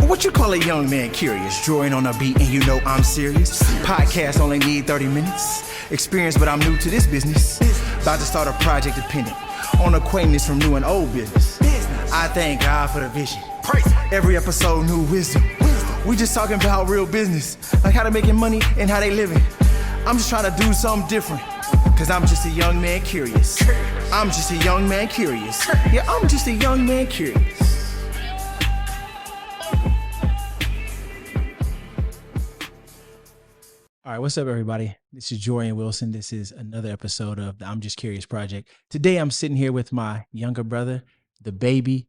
What you call a young man curious? Drawing on a beat and you know I'm serious. Podcast only need 30 minutes. Experience, but I'm new to this business. About to start a project dependent on acquaintance from new and old business. I thank God for the vision. Every episode, new wisdom. We just talking about real business, like how they making money and how they living. I'm just trying to do something different, cause I'm just a young man curious. I'm just a young man curious. Yeah, I'm just a young man curious. All right, what's up, everybody? This is Delvin Wilson. This is another episode of the I'm Just Curious Project. Today, I'm sitting here with my younger brother, the baby,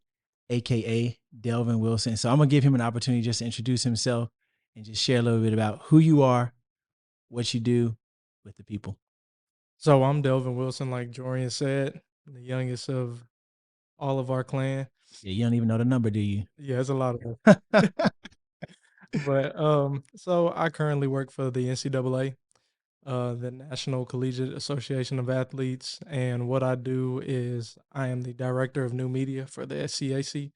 aka Delvin Wilson. So I'm gonna give him an opportunity just to introduce himself and just share a little bit about who you are, what you do with the people. So I'm Delvin Wilson, like Jorian said, the youngest of all of our clan. Yeah, you don't even know the number, do you? Yeah, it's a lot of us. But so I currently work for the NCAA, the National Collegiate Association of Athletes, and what I do is I am the director of new media for the SCAC,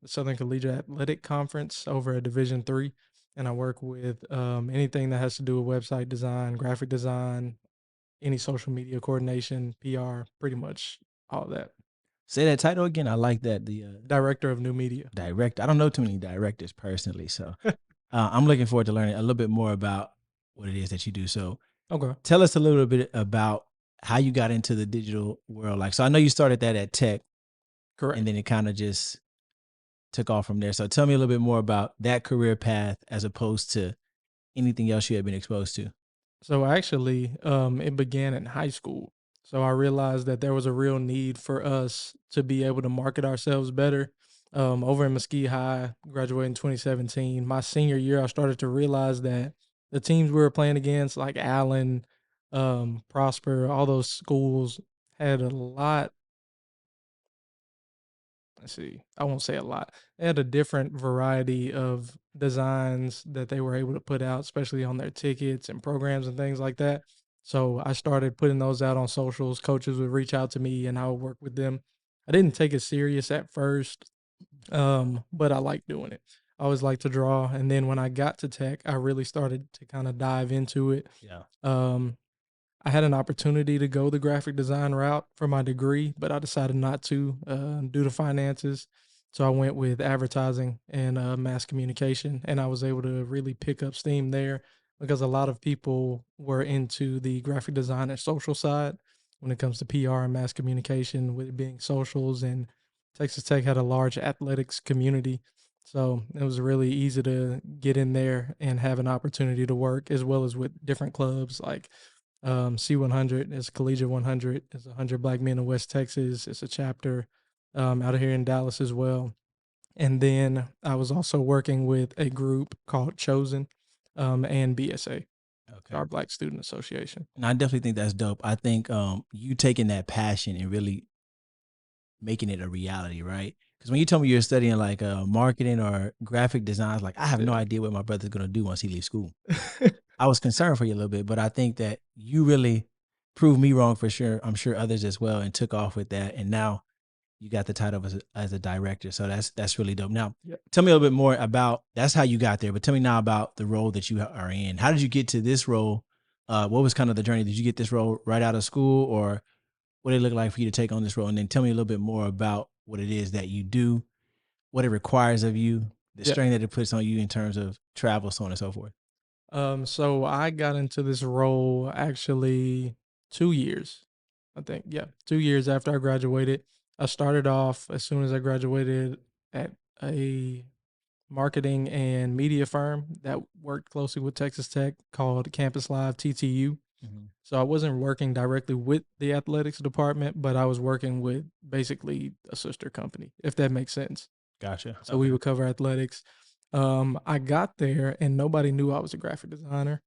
the Southern Collegiate Athletic Conference, over at Division III, and I work with anything that has to do with website design, graphic design, any social media coordination, PR, pretty much all that. Say that title again. I like that. The Director of new media. director. I don't know too many directors personally, so I'm looking forward to learning a little bit more about what it is that you do. So Okay. tell us a little bit about how you got into the digital world. Like, so I know you started that at Tech, Correct. and then it kind of just took off from there. So tell me a little bit more about that career path as opposed to anything else you had been exposed to. So actually, it began in high school. So I realized that there was a real need for us to be able to market ourselves better. Over in Mesquite High, graduated in 2017. My senior year, I started to realize that the teams we were playing against, like Allen, Prosper, all those schools had a lot. I won't say a lot. They had a different variety of designs that they were able to put out, especially on their tickets and programs and things like that. So I started putting those out on socials. Coaches would reach out to me and I would work with them. I didn't take it serious at first, but I liked doing it. I always liked to draw. And then when I got to Tech, I really started to kind of dive into it. Yeah. I had an opportunity to go the graphic design route for my degree, but I decided not to due to finances. So I went with advertising and mass communication, and I was able to really pick up steam there because a lot of people were into the graphic design and social side when it comes to PR and mass communication, with it being socials. And Texas Tech had a large athletics community. So it was really easy to get in there and have an opportunity to work, as well as with different clubs like C100 is Collegiate 100. It's 100 Black Men in West Texas. It's a chapter out of here in Dallas as well. And then I was also working with a group called Chosen and BSA, Okay. our Black Student Association. And I definitely think that's dope. I think you taking that passion and really making it a reality, right? Because when you told me you're studying like marketing or graphic design, I was like, I have no idea what my brother's going to do once he leaves school. I was concerned for you a little bit, but I think that you really proved me wrong for sure. I'm sure others as well, and took off with that. And now you got the title as a director. So that's really dope. Now, Yep. Tell me a little bit more about, that's how you got there, but tell me now about the role that you are in. How did you get to this role? What was kind of the journey? Did you get this role right out of school, or what did it look like for you to take on this role? And then tell me a little bit more about what it is that you do, what it requires of you, the Yep. strain that it puts on you in terms of travel, so on and so forth. So I got into this role actually 2 years, I think. Yeah, 2 years after I graduated. I started off as soon as I graduated at a marketing and media firm that worked closely with Texas Tech called Campus Live TTU. Mm-hmm. So I wasn't working directly with the athletics department, but I was working with basically a sister company, if that makes sense. Gotcha. So we would cover athletics. I got there and nobody knew I was a graphic designer.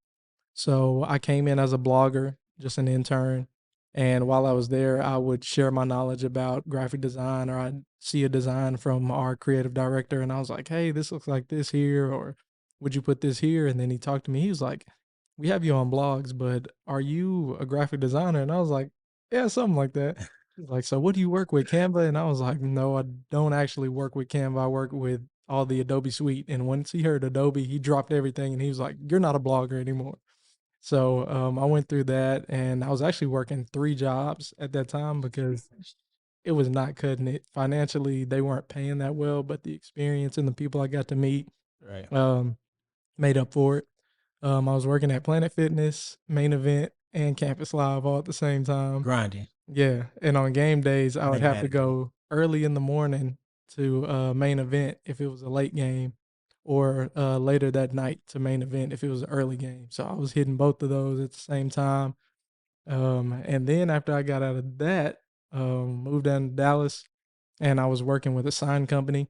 So I came in as a blogger, just an intern. And while I was there, I would share my knowledge about graphic design, or I'd see a design from our creative director and I was like, hey, this looks like this here, or would you put this here? And then he talked to me. He was like, we have you on blogs, but are you a graphic designer? And I was like, yeah, something like that. He's like, so what do you work with, Canva? And I was like, no, I don't actually work with Canva. I work with all the Adobe suite. And once he heard Adobe, he dropped everything and he was like, "You're not a blogger anymore." So I went through that, and I was actually working 3 jobs at that time because it was not cutting it. Financially, they weren't paying that well, but the experience and the people I got to meet Right. made up for it. I was working at Planet Fitness, Main Event, and Campus Live all at the same time. Grinding. Yeah, and on game days, I would you have had to to do. go early in the morning to Main Event if it was a late game, or later that night to Main Event if it was an early game. So I was hitting both of those at the same time. And then after I got out of that, moved down to Dallas, and I was working with a sign company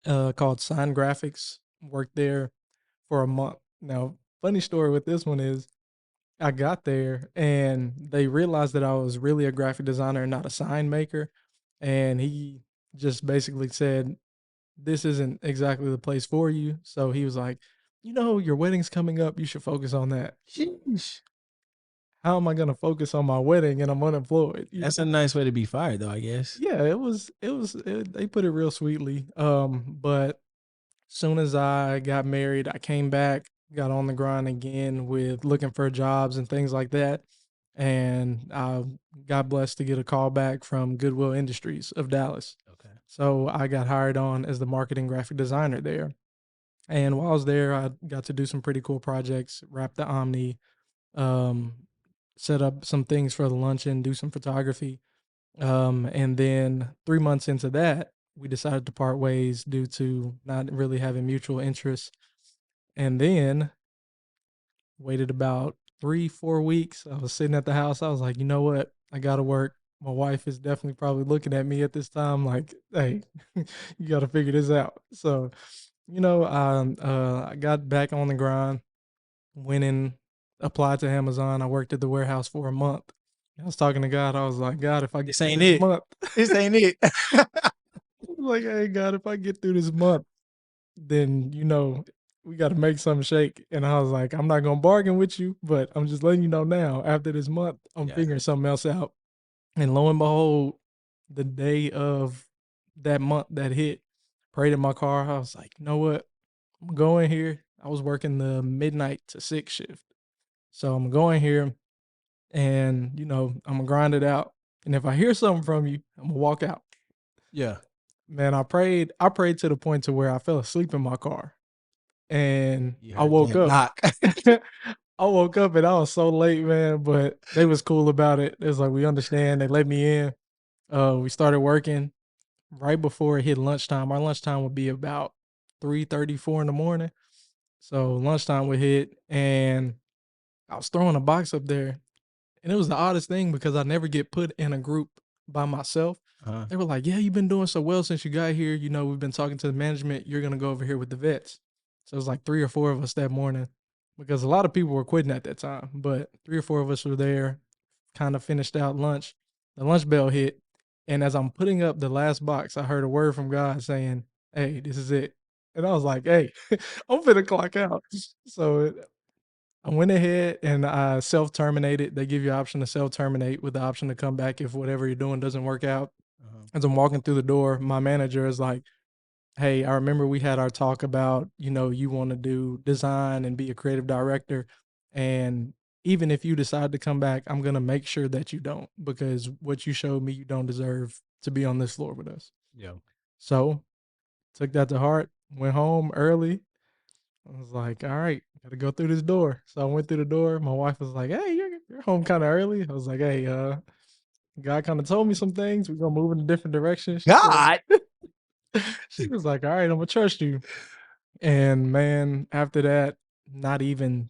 called Sign Graphics. Worked there for a month. Now, funny story with this one is I got there and they realized that I was really a graphic designer and not a sign maker. And he just basically said, "This isn't exactly the place for you." So he was like, "Your wedding's coming up. You should focus on that." Sheesh. How am I going to focus on my wedding and I'm unemployed? That's a nice way to be fired, though, I guess. Yeah, they put it real sweetly. But soon as I got married, I came back, got on the grind again with looking for jobs and things like that. And I got blessed to get a call back from Goodwill Industries of Dallas. Okay. So I got hired on as the marketing graphic designer there. And while I was there, I got to do some pretty cool projects, wrap the Omni, um, set up some things for the luncheon, do some photography. And then 3 months into that, we decided to part ways due to not really having mutual interests. And then waited about 3-4 weeks. I was sitting at the house. I was like, you know what? I got to work. My wife is definitely probably looking at me at this time like, hey, you got to figure this out. So, I got back on the grind, went in, applied to Amazon. I worked at the warehouse for a month. I was talking to God. I was like, God, if I get This through ain't this it. month, This ain't it. I was like, hey, God, if I get through this month, then, we got to make something shake. And I was like, I'm not going to bargain with you, but I'm just letting you know now, after this month, I'm Yeah. figuring something else out. And lo and behold, the day of that month that hit, prayed in my car. I was like, you know what? I'm going here. I was working the midnight to 6 shift. So I'm going here and, I'm going to grind it out. And if I hear something from you, I'm going to walk out. Yeah. Man, I prayed to the point to where I fell asleep in my car. And You I heard woke that up. knock. I woke up and I was so late, man, but they was cool about it. It was like, we understand. They let me in. We started working right before it hit lunchtime. Our lunchtime would be about 3:34 in the morning. So lunchtime would hit and I was throwing a box up there. And it was the oddest thing because I never get put in a group by myself. Uh-huh. They were like, yeah, you've been doing so well since you got here. We've been talking to the management. You're going to go over here with the vets. So it was like 3 or 4 of us that morning because a lot of people were quitting at that time. But 3 or 4 of us were there, kind of finished out lunch. The lunch bell hit. And as I'm putting up the last box, I heard a word from God saying, hey, this is it. And I was like, hey, I'm finna clock out. So I went ahead and I self-terminated. They give you an option to self-terminate with the option to come back if whatever you're doing doesn't work out. Uh-huh. As I'm walking through the door, my manager is like, hey, I remember we had our talk about, you want to do design and be a creative director. And even if you decide to come back, I'm going to make sure that you don't, because what you showed me, you don't deserve to be on this floor with us. Yeah. So took that to heart, went home early. I was like, all right, got to go through this door. So I went through the door. My wife was like, hey, you're home kind of early. I was like, hey, God kind of told me some things. We're going to move in a different direction. She was like, all right, I'm going to trust you. And man, after that, not even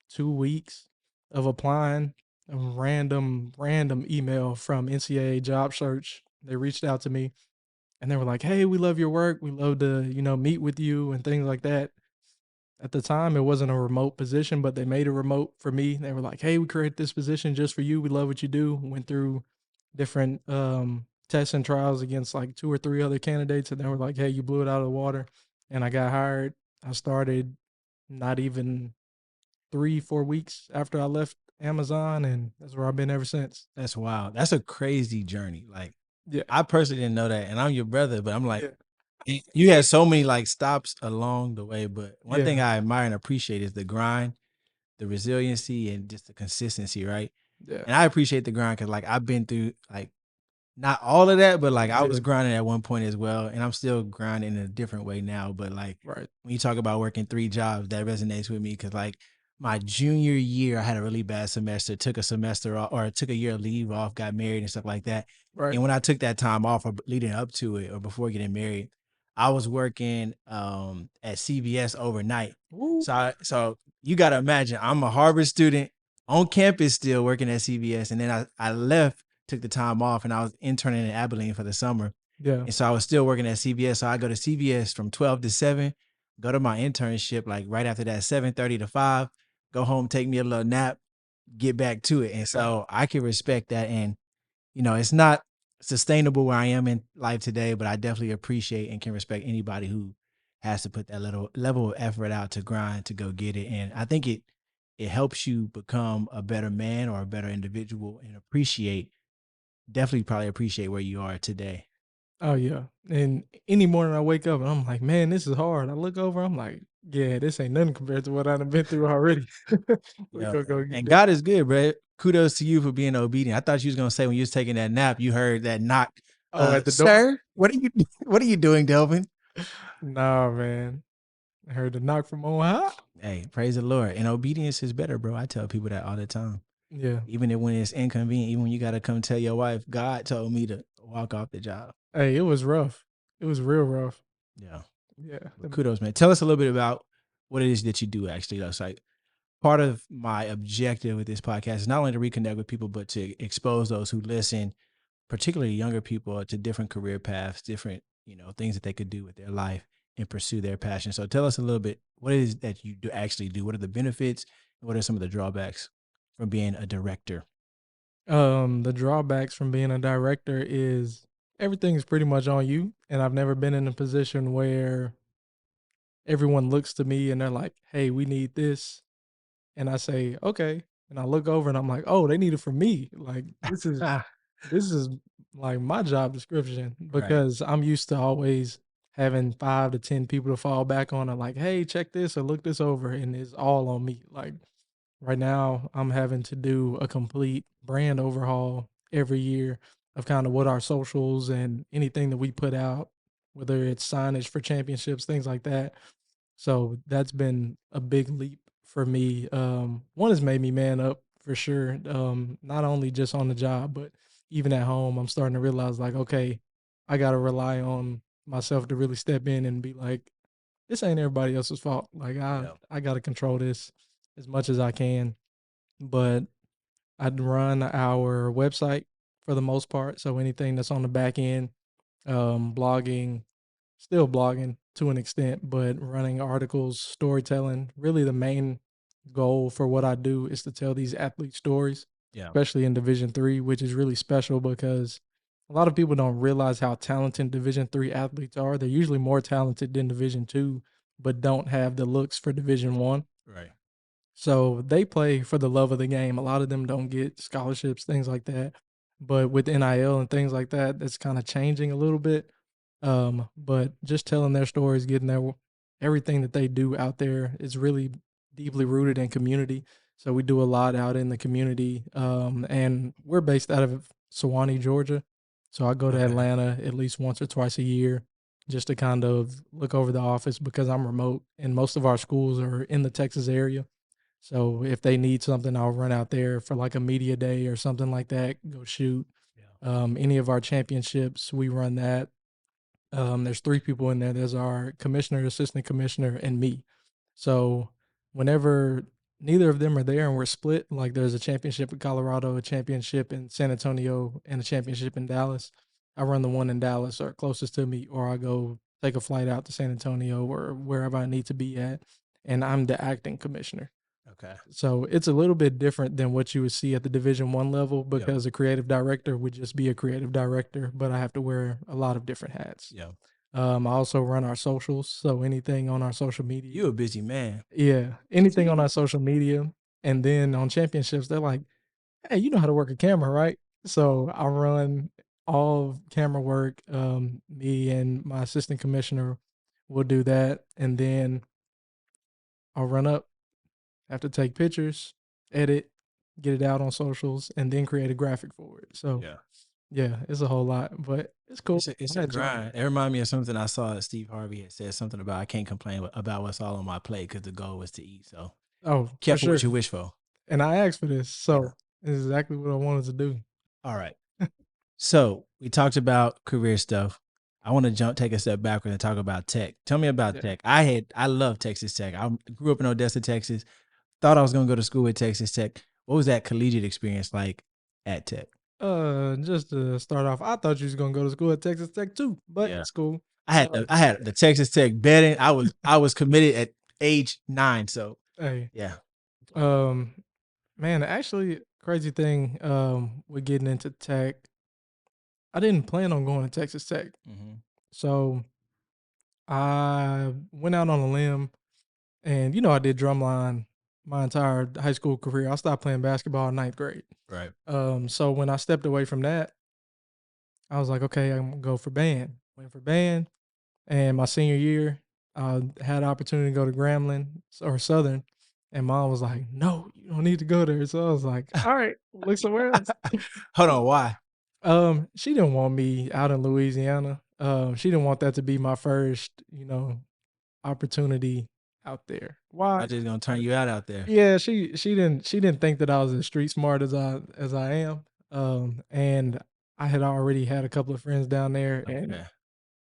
2 weeks of applying, a random email from NCAA Job Search. They reached out to me and they were like, hey, we love your work. We love to, meet with you and things like that. At the time, it wasn't a remote position, but they made it remote for me. They were like, hey, we created this position just for you. We love what you do. Went through different tests and trials against like 2 or 3 other candidates. And they were like, hey, you blew it out of the water. And I got hired. I started not even 3-4 weeks after I left Amazon. And that's where I've been ever since. That's wild. That's a crazy journey. Like, Yeah. I personally didn't know that. And I'm your brother, but I'm like, Yeah. You had so many like stops along the way, but one thing Yeah. I admire and appreciate is the grind, the resiliency, and just the consistency, right? Yeah. And I appreciate the grind because like I've been through like not all of that, but like I was Yeah. grinding at one point as well, and I'm still grinding in a different way now. But like Right. when you talk about working 3 jobs, that resonates with me because like my junior year, I had a really bad semester, took a semester off, or took a year of leave off, got married and stuff like that. Right. And when I took that time off or leading up to it or before getting married, I was working at CVS overnight. Woo. So you got to imagine, I'm a Harvard student on campus still working at CVS, and then I left, took the time off, and I was interning in Abilene for the summer. Yeah. And so I was still working at CVS. So I go to CVS from 12 to 7, go to my internship like right after that, 7:30 to 5, go home, take me a little nap, get back to it. And so I can respect that. And, it's not sustainable where I am in life today, but I definitely appreciate and can respect anybody who has to put that little level of effort out to grind to go get it. And I think it helps you become a better man or a better individual and definitely probably appreciate where you are today. Oh yeah. And any morning I wake up and I'm like, man, this is hard. I look over, I'm like, yeah, this ain't nothing compared to what I've been through already. We Yeah. gonna go get And it. God is good, bro. Kudos to you for being obedient. I thought you was gonna say when you was taking that nap, you heard that knock. Oh, at the door. Sir, what are you doing, Delvin? Nah, man. I heard the knock from on high. Hey, praise the Lord. And obedience is better, bro. I tell people that all the time. Yeah. Even when it's inconvenient, even when you gotta come tell your wife, God told me to walk off the job. Hey, it was rough. It was real rough. Yeah. Yeah. But kudos, man. Tell us a little bit about what it is that you do actually. That's like part of my objective with this podcast is not only to reconnect with people, but to expose those who listen, particularly younger people, to different career paths, different, things that they could do with their life and pursue their passion. So tell us a little bit, what it is that you do actually do? What are the benefits and what are some of the drawbacks from being a director? The drawbacks from being a director is everything is pretty much on you. And I've never been in a position where everyone looks to me and they're like, hey, we need this. And I say, okay. And I look over and I'm like, oh, they need it for me. Like Ah, this is like my job description right. because I'm used to always having 5 to 10 people to fall back on and like, hey, check this or look this over. And it's all on me. Like right now, I'm having to do a complete brand overhaul every year of kind of what our socials and anything that we put out, whether it's signage for championships, things like that. So that's been a big leap for me. One has made me man up for sure. Not only just on the job, but even at home, I'm starting to realize like, okay, I got to rely on myself to really step in and be like, this ain't everybody else's fault. Like Yeah. I got to control this as much as I can. But I'd run our website for the most part. So anything that's on the back end, blogging, still blogging to an extent, but running articles, storytelling. Really, the main goal for what I do is to tell these athlete stories, Yeah. especially in Division 3, which is really special because a lot of people don't realize how talented Division 3 athletes are. They're usually more talented than Division 2, but don't have the looks for Division 1. Right. So they play for the love of the game. A lot of them don't get scholarships, things like that. But with NIL and things like that, that's kind of changing a little bit. But just telling their stories, getting their everything that they do out there is really deeply rooted in community. So we do a lot out in the community. And we're based out of Sewanee, Georgia. So I go to Okay. Atlanta at least once or twice a year just to kind of look over the office because I'm remote and most of our schools are in the Texas area. So if they need something, I'll run out there for like a media day or something like that, go shoot. Yeah. Any of our championships, we run that. There's 3 people in there. There's our commissioner, assistant commissioner, and me. So whenever neither of them are there and we're split, like there's a championship in Colorado, a championship in San Antonio, and a championship in Dallas, I run the one in Dallas or closest to me, or I go take a flight out to San Antonio or wherever I need to be at, and I'm the acting commissioner. Okay. So it's a little bit different than what you would see at the Division 1 level Yeah. because a creative director would just be a creative director, but I have to wear a lot of different hats. Yeah. I also run our socials, so anything on our social media. You a busy man. Yeah, anything on our social media. And then on championships, they're like, hey, you know how to work a camera, right? So I run all camera work. Me and my assistant commissioner will do that, and then I'll run up, have to take pictures, edit, get it out on socials, and then create a graphic for it. So yeah, it's a whole lot, but it's cool. It's I a enjoy it. grind. It reminded me of something I saw that Steve Harvey had said something about I can't complain about what's all on my plate because the goal was to eat. So Oh, for careful sure. what you wish for. And I asked for this, so it's exactly what I wanted to do. All right. So we talked about career stuff. I want to take a step backward and talk about tech. Tell me about tech. I love Texas Tech. I grew up in Odessa, Texas. Thought I was going to go to school at Texas Tech. What was that collegiate experience like at Tech? Just to start off, I thought you was gonna go to school at Texas Tech too, but it's cool. I had the Texas Tech betting. I was committed at age 9. So Hey, yeah. Man, actually, crazy thing, with getting into tech, I didn't plan on going to Texas Tech. Mm-hmm. So I went out on a limb, and I did drumline my entire high school career. I stopped playing basketball in 9th grade. Right. So when I stepped away from that, I was like, okay, I'm gonna go for band. Went for band, and my senior year, I had the opportunity to go to Grambling or Southern, and mom was like, "No, you don't need to go there." So I was like, "All right, look somewhere else." Hold on, why? She didn't want me out in Louisiana. She didn't want that to be my first, opportunity out there. Why? I just gonna turn you out there. Yeah, she didn't think that I was as street smart as I am. And I had already had a couple of friends down there, and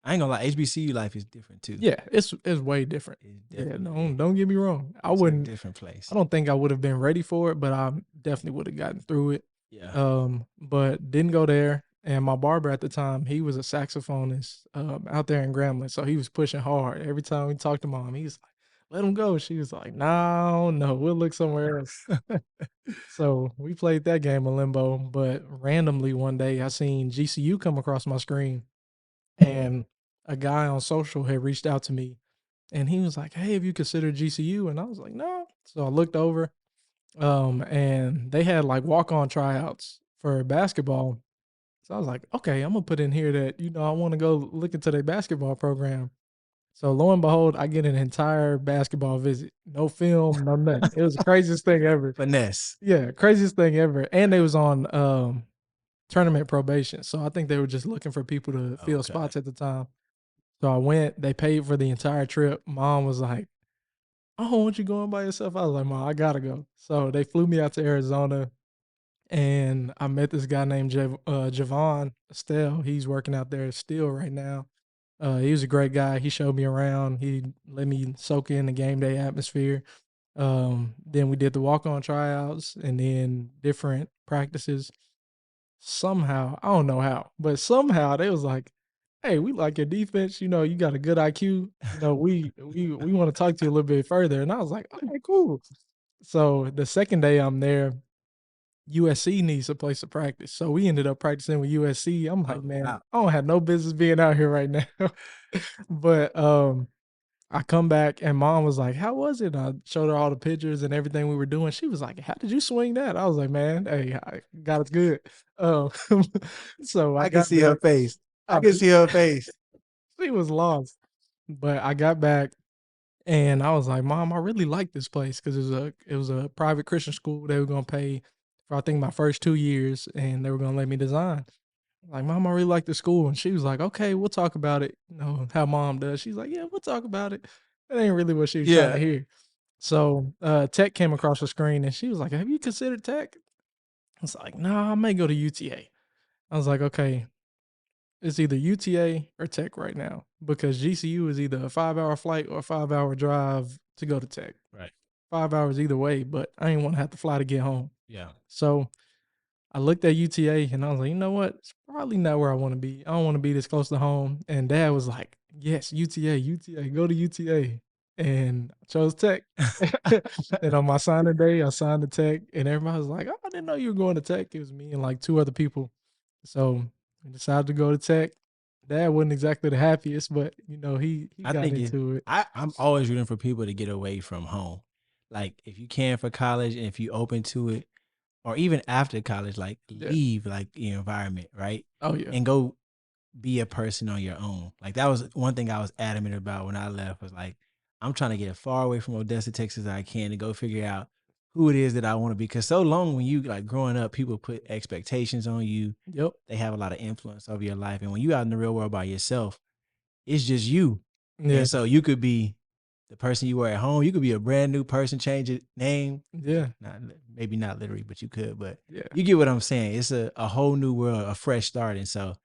I ain't gonna lie, HBCU life is different too. yeah, it's way different. Yeah, don't get me wrong. I wouldn't. A different place. I don't think I would have been ready for it, but I definitely would have gotten through it. Yeah. But didn't go there. And my barber at the time, he was a saxophonist out there in Grambling, so he was pushing hard. Every time we talked to mom, he was like, "Let him go." She was like, "No, we'll look somewhere else." So we played that game of limbo. But randomly one day, I seen GCU come across my screen, and a guy on social had reached out to me, and he was like, "Hey, have you considered GCU?" And I was like, "No." So I looked over, and they had like walk-on tryouts for basketball. So I was like, "Okay, I'm gonna put in here that I want to go look into their basketball program." So lo and behold, I get an entire basketball visit, no film, no nothing. It was the craziest thing ever. Finesse. Yeah, craziest thing ever. And they was on tournament probation, so I think they were just looking for people to fill spots at the time. So I went. They paid for the entire trip. Mom was like, "I don't want you going by yourself." I was like, "Mom, I gotta go." So they flew me out to Arizona, and I met this guy named Javon Estelle. He's working out there still right now. He was a great guy. He showed me around. He let me soak in the game day atmosphere. Then we did the walk-on tryouts and then different practices. Somehow, I don't know how, but somehow they was like, "Hey, we like your defense. You got a good IQ. We want to talk to you a little bit further." And I was like, "Okay, cool." So the second day I'm there, USC needs a place to practice. So we ended up practicing with USC. I'm like, man, wow. I don't have no business being out here right now. But I come back and mom was like, "How was it?" I showed her all the pictures and everything we were doing. She was like, "How did you swing that?" I was like, "Man, hey, God is good." Um, so I can see her face. I can see her face. She was lost. But I got back and I was like, "Mom, I really like this place," because it was a private Christian school. They were gonna pay for I think my first 2 years, and they were gonna let me design. Like, "Mom, I really like the school," and she was like, "Okay, we'll talk about it." How mom does. She's like, "Yeah, we'll talk about it." That ain't really what she was trying to hear. So tech came across the screen, and she was like, "Have you considered tech?" I was like, "Nah, I may go to UTA." I was like, "Okay, it's either UTA or tech right now because GCU is either a 5-hour flight or a 5-hour drive to go to tech. Right. 5 hours either way, but I didn't want to have to fly to get home." Yeah. So I looked at UTA and I was like, "You know what? It's probably not where I want to be. I don't want to be this close to home." And Dad was like, "Yes, UTA, go to UTA." And I chose tech. And on my signing day, I signed the tech, and everybody was like, "Oh, I didn't know you were going to tech." It was me and like 2 other people. So I decided to go to tech. Dad wasn't exactly the happiest, but he I got think into it. I'm always rooting for people to get away from home. Like if you can for college and if you open to it, or even after college, like Yeah. leave like your environment, right? Oh yeah. And go be a person on your own. Like that was one thing I was adamant about when I left was like, I'm trying to get as far away from Odessa, Texas as I can to go figure out who it is that I want to be. Cause so long when you like growing up, people put expectations on you. Yep. They have a lot of influence over your life. And when you out in the real world by yourself, it's just you. Yeah. And so you could be the person you were at home. You could be a brand new person, change your name. Yeah. Not maybe not literally, but you could. But Yeah. you get what I'm saying. It's a whole new world, a fresh start. And so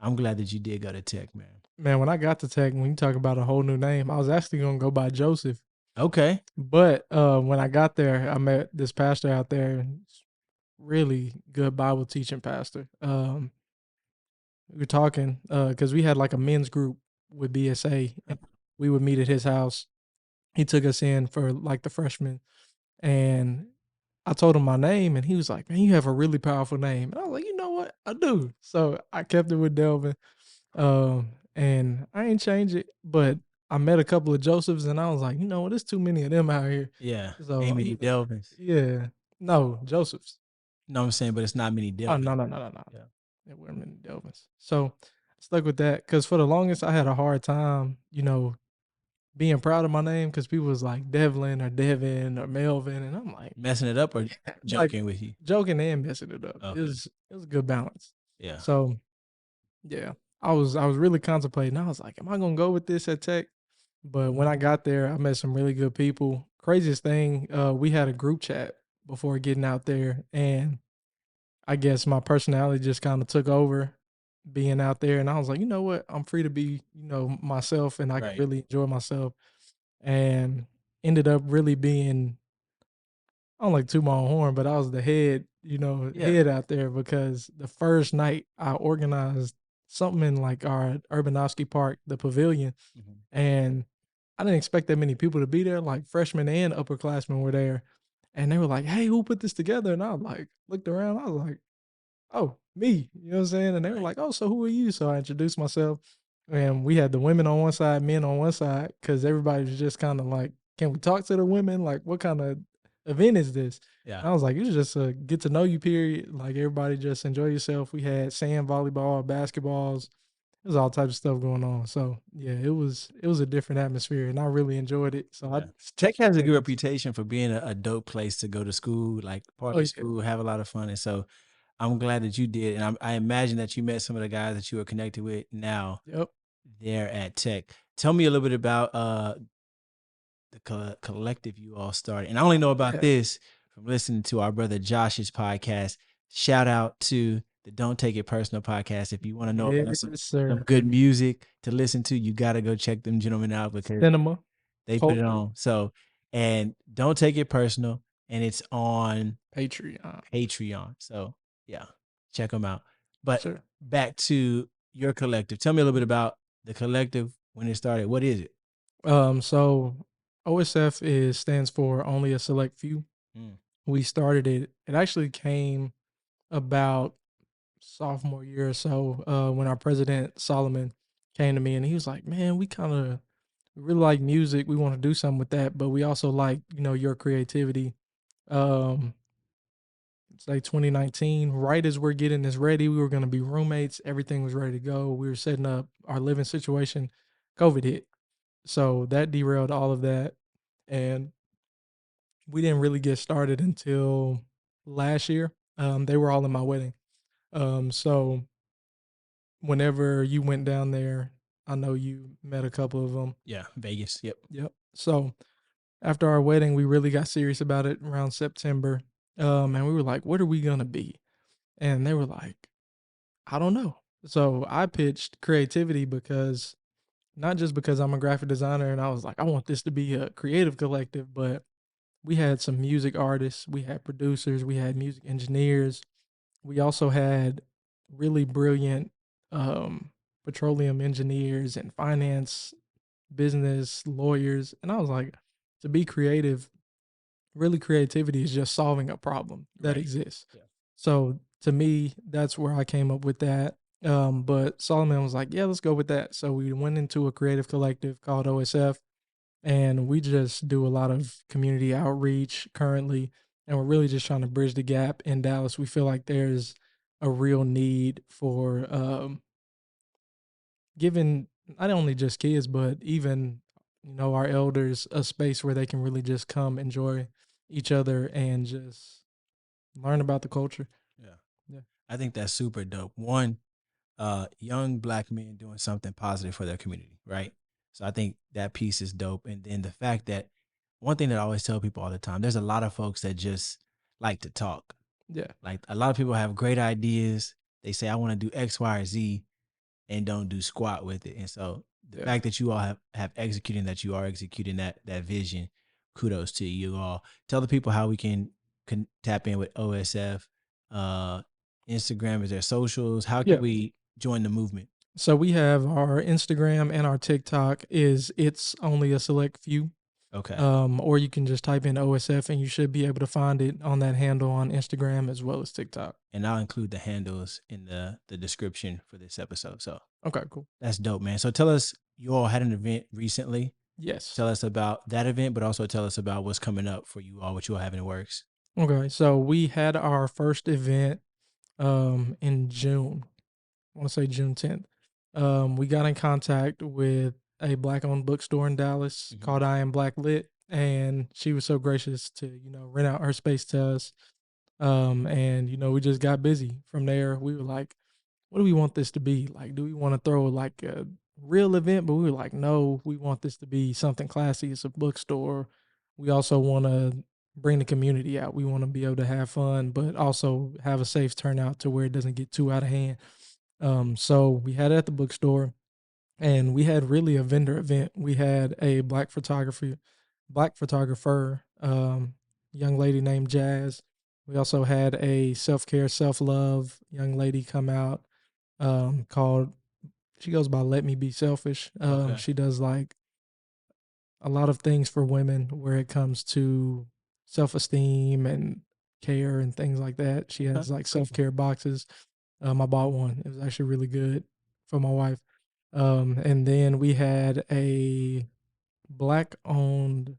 I'm glad that you did go to Tech, man. Man, when I got to Tech, when you talk about a whole new name, I was actually gonna go by Joseph. Okay. But when I got there, I met this pastor out there, really good Bible teaching pastor. We were talking because we had like a men's group with BSA, and we would meet at his house. He took us in for like the freshmen, and I told him my name, and he was like, "Man, you have a really powerful name." And I was like, "You know what? I do." So I kept it with Delvin, and I ain't changed it. But I met a couple of Josephs, and I was like, "You know what? There's too many of them out here." Yeah. So Ain't many Delvins. yeah, no Josephs. No, I'm saying, but it's not many Oh Delvins. no. Yeah. There weren't many Delvins. So I stuck with that because for the longest I had a hard time, being proud of my name because people was like Devlin or Devin or Melvin, and I'm like Messing it up or joking with you? joking and messing it up. Okay. It was a good balance. Yeah. So yeah, I was really contemplating. I was like, am I gonna go with this at Tech? But when I got there, I met some really good people. Craziest thing, we had a group chat before getting out there, and I guess my personality just kind of took over being out there. And I was like, you know what? I'm free to be, myself, and I can Right. really enjoy myself. And ended up really being, I don't like to toot my own horn, but I was the head, Yeah. head out there because the first night I organized something in like our Urbanowski Park, the pavilion, Mhm. and I didn't expect that many people to be there. Like freshmen and upperclassmen were there. And they were like, "Hey, who put this together?" And I was like, looked around, I was like, "Oh, me." You know what I'm saying? And they were Right. like, "Oh, so who are you?" So I introduced myself, and we had the women on one side, men on one side, because everybody was just kind of like, "Can we talk to the women? Like, what kind of event is this?" Yeah. And I was like, "It was just a get to know you period. Like, everybody just enjoy yourself." We had sand volleyball, basketballs. There's all types of stuff going on. So yeah, it was a different atmosphere, and I really enjoyed it. So Yeah. Tech has a good reputation for being a dope place to go to school, like Oh, party yeah. school, have a lot of fun. And so I'm glad that you did. And I imagine that you met some of the guys that you are connected with now Yep. there at Tech. Tell me a little bit about the collective you all started. And I only know about Yeah. this from listening to our brother Josh's podcast. Shout out to the Don't Take It Personal podcast. If you want to know about Yes, some sir. good music to listen to, you got to go check them gentlemen out because Cinema. they put it Culture. on. So, and Don't Take It Personal. And it's on Patreon. Patreon. So, yeah, check them out. But Sure. back to your collective. Tell me a little bit about the collective when it started. What is it? So OSF stands for Only a Select Few. Mm. We started it. It actually came about sophomore year or so when our president Solomon came to me and he was like, "Man, we really like music. We want to do something with that, but we also like your creativity." Um, it's like 2019. Right as we're getting this ready, we were going to be roommates. Everything was ready to go. We were setting up our living situation. COVID hit. So that derailed all of that. And we didn't really get started until last year. They were all in my wedding. So whenever you went down there, I know you met a couple of them. Yeah, Vegas. Yep. Yep. So after our wedding, we really got serious about it around September. And we were like, what are we going to be? And they were like, I don't know. So I pitched creativity because not just because I'm a graphic designer and I was like, I want this to be a creative collective, but we had some music artists, we had producers, we had music engineers. We also had really brilliant petroleum engineers and finance, business, lawyers. And I was like, to be creative, really creativity is just solving a problem that Right. exists. Yeah. So to me, that's where I came up with that. But Solomon was like, yeah, let's go with that. So we went into a creative collective called OSF, and we just do a lot of community outreach currently. and we're really just trying to bridge the gap in Dallas. We feel like there's a real need for giving not only just kids, but even our elders a space where they can really just come enjoy each other and just learn about the culture. Yeah. Yeah. I think that's super dope. One, young Black men doing something positive for their community, right? So I think that piece is dope. And then the fact that one thing that I always tell people all the time, there's a lot of folks that just like to talk. Yeah. Like a lot of people have great ideas. They say, I want to do X, Y, or Z and don't do squat with it. And so the Yeah. fact that you all have executing that you are executing that vision, kudos to you all. Tell the people how we can tap in with OSF. Instagram, is there socials? How can Yeah. we join the movement? So we have our Instagram and our TikTok it's only a select few. Okay. Or you can just type in OSF and you should be able to find it on that handle on Instagram as well as TikTok. And I'll include the handles in the description for this episode. So Okay, cool. that's dope, man. So tell us, you all had an event recently. Yes. Tell us about that event, but also tell us about what's coming up for you all, what you all have in the works. Okay, so we had our first event in June. I want to say June 10th. We got in contact with a Black-owned bookstore in Dallas called I Am Black Lit, and she was so gracious to rent out her space to us. And we just got busy from there. We were like, what do we want this to be? Like, do we want to throw like a real event? But we were like, no, we want this to be something classy. It's a bookstore. We also want to bring the community out. We want to be able to have fun, but also have a safe turnout to where it doesn't get too out of hand. So we had it at the bookstore, and we had really a vendor event. We had a black photographer, young lady named Jazz. We also had a self-care, self-love young lady come out, called, she goes by Let Me Be Selfish. Okay. She does like a lot of things for women where it comes to self-esteem and care and things like that. She has like self-care boxes. I bought one. It was actually really good for my wife. And then we had a Black-owned,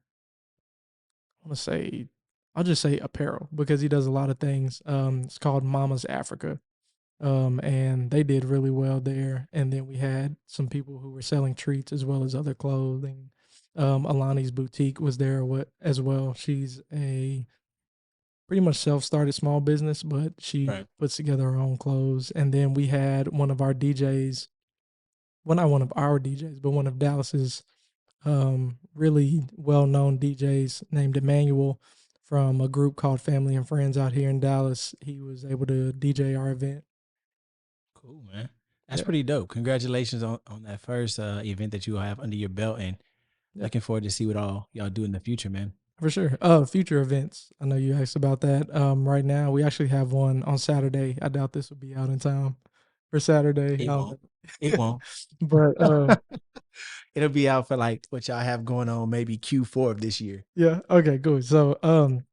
I'll just say apparel because he does a lot of things. It's called Mama's Africa. And they did really well there. And then we had some people who were selling treats as well as other clothing. Alani's boutique was there as well. She's a pretty much self-started small business, but she puts together her own clothes. And then we had one of our DJs, well, not one of our DJs, but one of Dallas's really well-known DJs named Emmanuel from a group called Family and Friends out here in Dallas. He was able to DJ our event. Cool, man. That's pretty dope. Congratulations on that first event that you have under your belt, and looking forward to see what all y'all do in the future, man. For sure. Future events. I know you asked about that. Right now we actually have one on Saturday. I doubt this will be out in time for Saturday. It won't. But it'll be out for like what y'all have going on, maybe Q4 of this year. Yeah. Okay, good. So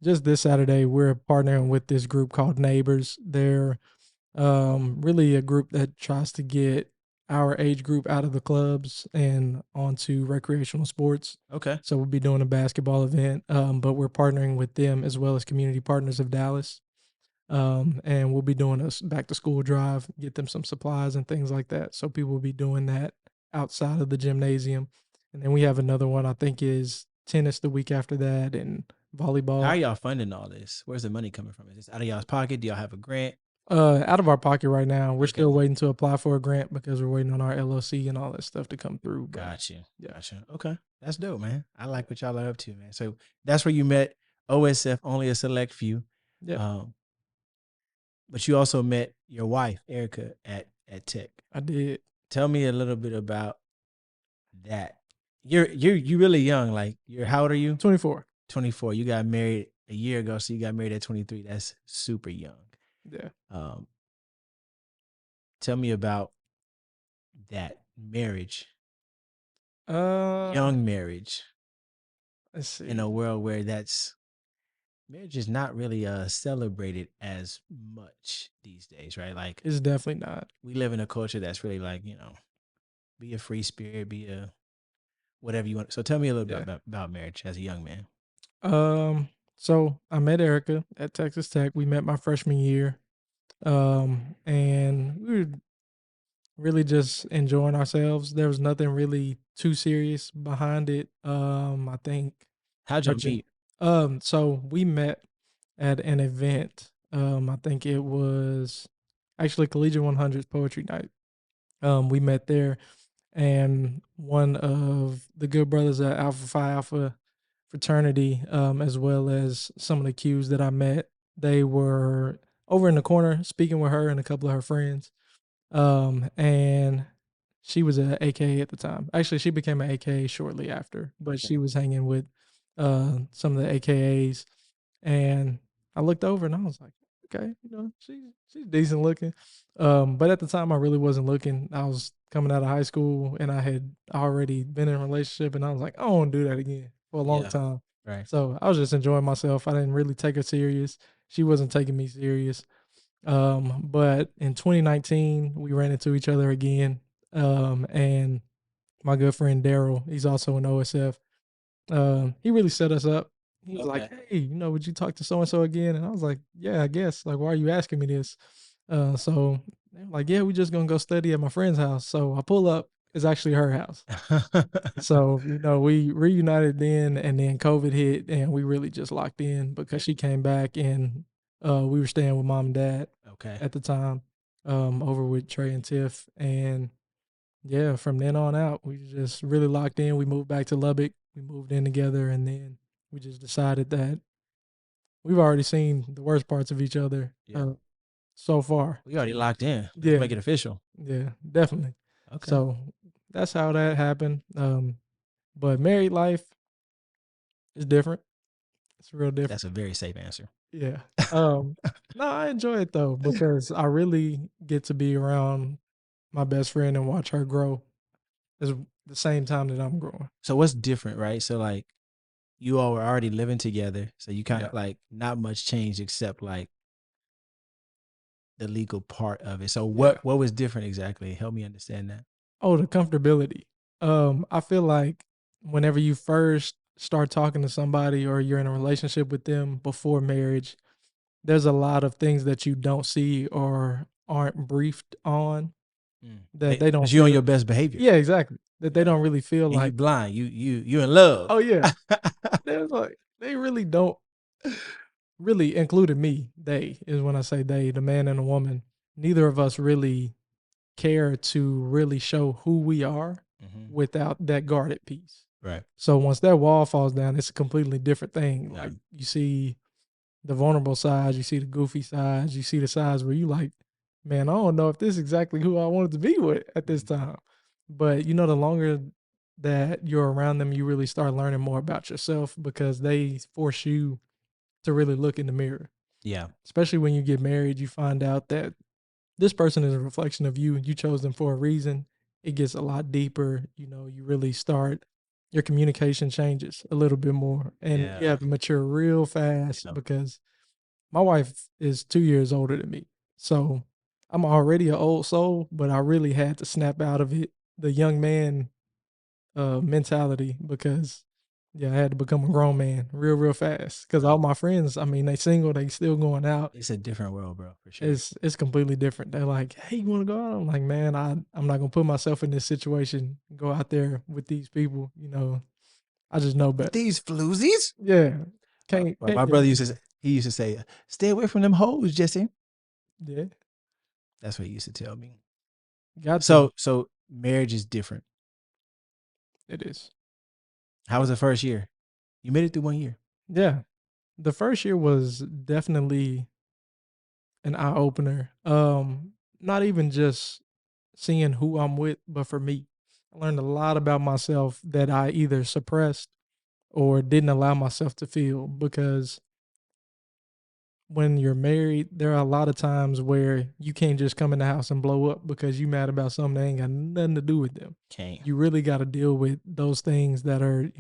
just this Saturday, we're partnering with this group called Neighbors. They're really a group that tries to get our age group out of the clubs and onto recreational sports. Okay. So we'll be doing a basketball event, but we're partnering with them as well as Community Partners of Dallas. And we'll be doing a back to school drive, get them some supplies and things like that. So people will be doing that outside of the gymnasium. And then we have another one, I think is tennis the week after that and volleyball. How are y'all funding all this? Where's the money coming from? Is this out of y'all's pocket? Do y'all have a grant? Out of our pocket right now. We're still waiting to apply for a grant because we're waiting on our LLC and all that stuff to come through. Gotcha. Okay. That's dope, man. I like what y'all are up to, man. So that's where you met OSF, only a select few. Yeah. But you also met your wife, Erica, at Tech. I did. Tell me a little bit about that. You're really young. Like, how old are you? 24. 24. You got married a year ago, so you got married at 23. That's super young. Yeah. Tell me about that marriage. Young marriage. Let's see. In a world where marriage is not really celebrated as much these days, right? Like, it's definitely not. We live in a culture that's really like, be a free spirit, be a whatever you want. So tell me a little bit about marriage as a young man. So I met Erica at Texas Tech. We met my freshman year. And we were really just enjoying ourselves. There was nothing really too serious behind it. I think How'd our y'all meet? so we met at an event. I think it was actually Collegiate 100's poetry night. We met there, and one of the good brothers at Alpha Phi Alpha fraternity, as well as some of the Qs that I met, they were over in the corner speaking with her and a couple of her friends. And she was a AKA at the time. Actually, she became an AKA shortly after, but she was hanging with some of the AKAs. And I looked over and I was like, okay, she's decent looking. But at the time I really wasn't looking. I was coming out of high school and I had already been in a relationship, and I was like, I don't want to do that again for a long Yeah. time. Right. So I was just enjoying myself. I didn't really take her serious. She wasn't taking me serious. But in 2019, we ran into each other again. And my good friend Daryl, he's also an OSF. He really set us up. He was like, Okay. "Hey, would you talk to so and so again?" And I was like, "Yeah, I guess. Like, why are you asking me this?" So they're like, "Yeah, we just gonna go study at my friend's house." So I pull up. It's actually her house. So we reunited then, and then COVID hit, and we really just locked in because she came back, and we were staying with mom and dad Okay. at the time, over with Trey and Tiff, and yeah, from then on out, we just really locked in. We moved back to Lubbock. We moved in together, and then we just decided that we've already seen the worst parts of each other Yeah. so far. We already locked in. Let's Yeah, make it official. yeah, definitely. Okay. So that's how that happened. But married life is different. It's real different. That's a very safe answer. Yeah. No, I enjoy it though because I really get to be around my best friend and watch her grow at the same time that I'm growing. So what's different, right? So like you all were already living together, so you kind Yeah. of like not much changed except like the legal part of it. So Yeah. what was different exactly? Help me understand that. Oh, the comfortability. I feel like whenever you first start talking to somebody or you're in a relationship with them before marriage, there's a lot of things that you don't see or aren't briefed on that they don't Because you're on feel. your best behavior. Yeah, exactly. That they Yeah. don't really feel And you like, blind. You in love. oh yeah, they're like they really don't really, including me. They is when I say they, the man and the woman. Neither of us really care to really show who we are without that guarded piece. Right. So once that wall falls down, it's a completely different thing. Yeah. Like you see the vulnerable sides, you see the goofy sides, you see the sides where you like, man, I don't know if this is exactly who I wanted to be with at this time. But the longer that you're around them, you really start learning more about yourself because they force you to really look in the mirror. Yeah. Especially when you get married, you find out that this person is a reflection of you. You chose them for a reason. It gets a lot deeper. You really start, your communication changes a little bit more, and you Yeah. have to mature real fast because my wife is 2 years older than me. So I'm already an old soul, but I really had to snap out of it, the young man mentality, because I had to become a grown man real fast. Because all my friends, I mean, they single, they still going out. It's a different world, bro, for sure. It's completely different. They're like, "Hey, you want to go out?" I'm like, "Man, I'm not gonna put myself in this situation. Go out there with these people. I just know better." With these floozies? Yeah, can't. My brother used to say, "Stay away from them hoes, Jesse." Yeah, That's what he used to tell me. got to. So marriage is different. It is. How was the first year? You made it through 1 year. Yeah, the first year was definitely an eye opener. Not even just seeing who I'm with, but for me, I learned a lot about myself that I either suppressed or didn't allow myself to feel, because when you're married, there are a lot of times where you can't just come in the house and blow up because you mad about something that ain't got nothing to do with them. Can't. You really got to deal with those things that are,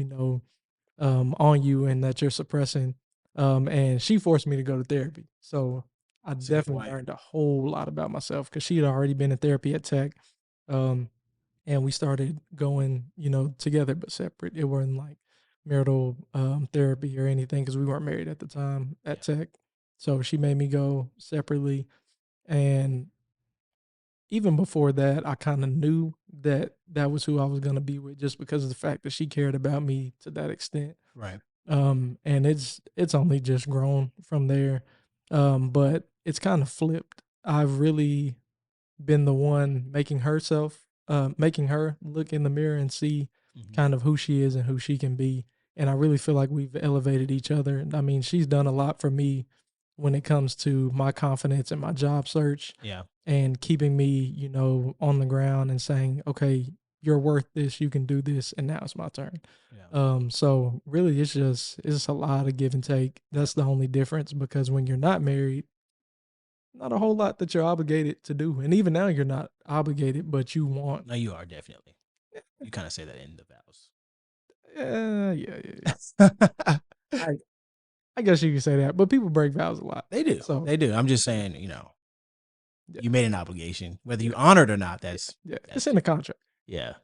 on you and that you're suppressing. And she forced me to go to therapy. So I definitely learned a whole lot about myself because she had already been in therapy at Tech. And we started going, together but separate. It wasn't like marital therapy or anything because we weren't married at the time at Tech. So she made me go separately. And even before that, I kind of knew that that was who I was going to be with just because of the fact that she cared about me to that extent. Right. And it's only just grown from there. But it's kind of flipped. I've really been the one making her look in the mirror and see kind of who she is and who she can be. And I really feel like we've elevated each other. I mean, she's done a lot for me when it comes to my confidence in my job search. Yeah. And keeping me, on the ground and saying, okay, you're worth this, you can do this, and now it's my turn. Yeah. So really it's a lot of give and take. That's the only difference, because when you're not married, not a whole lot that you're obligated to do. And even now you're not obligated, but you want. No, you are definitely. You kind of say that in the vows. Yeah. I guess you could say that, but people break vows a lot. They do. So They do. I'm just saying, yeah. you made an obligation, whether you honor it or not. That's It's in the contract. Yeah.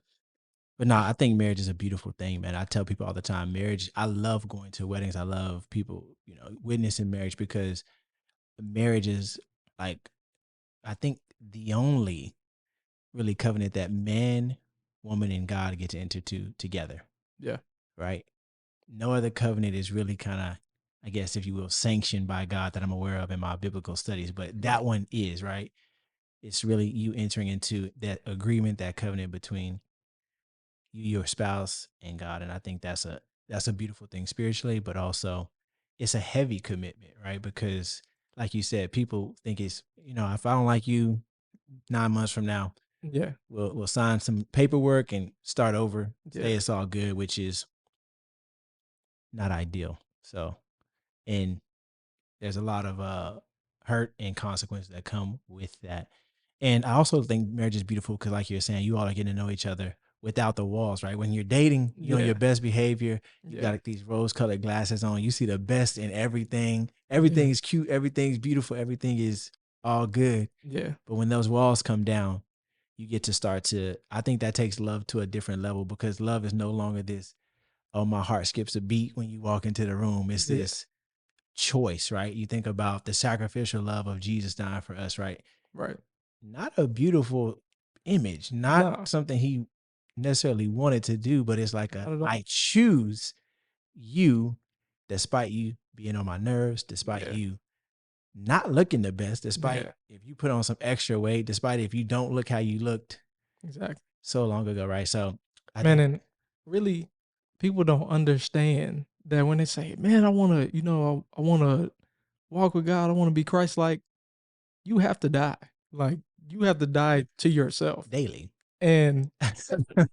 But no, I think marriage is a beautiful thing, man. I tell people all the time, marriage, I love going to weddings. I love people, witnessing marriage, because marriage is like, I think the only really covenant that man, woman, and God get to enter together. Yeah. Right. No other covenant is really kind of, I guess, if you will, sanctioned by God that I'm aware of in my biblical studies. But that one is, right. It's really you entering into that agreement, that covenant between you, your spouse, and God. And I think that's a beautiful thing spiritually, but also it's a heavy commitment, right? Because like you said, people think it's, if I don't like you 9 months from now, Yeah. we'll sign some paperwork and start over, say Yeah. it's all good, which is not ideal. So, and there's a lot of hurt and consequences that come with that. And I also think marriage is beautiful because, like you're saying, you all are getting to know each other without the walls, right? When you're dating, you're on Yeah. your best behavior. You Yeah. got like these rose-colored glasses on. You see the best in everything. Everything's cute. Everything's beautiful. Everything is all good. Yeah. But when those walls come down, you get to start to, I think that takes love to a different level, because love is no longer this, oh, my heart skips a beat when you walk into the room. It's this choice, right? You think about the sacrificial love of Jesus dying for us, right? Right. Not a beautiful image, not No. something he necessarily wanted to do, but it's like Not at all. I choose you despite you being on my nerves, despite Yeah. you not looking the best, despite Yeah. if you put on some extra weight, despite if you don't look how you looked Exactly. so long ago, right? So I Man, think, and really, people don't understand that when they say, man, I want to, I want to walk with God, I want to be Christ-like, you have to die. Like, you have to die to yourself. daily. And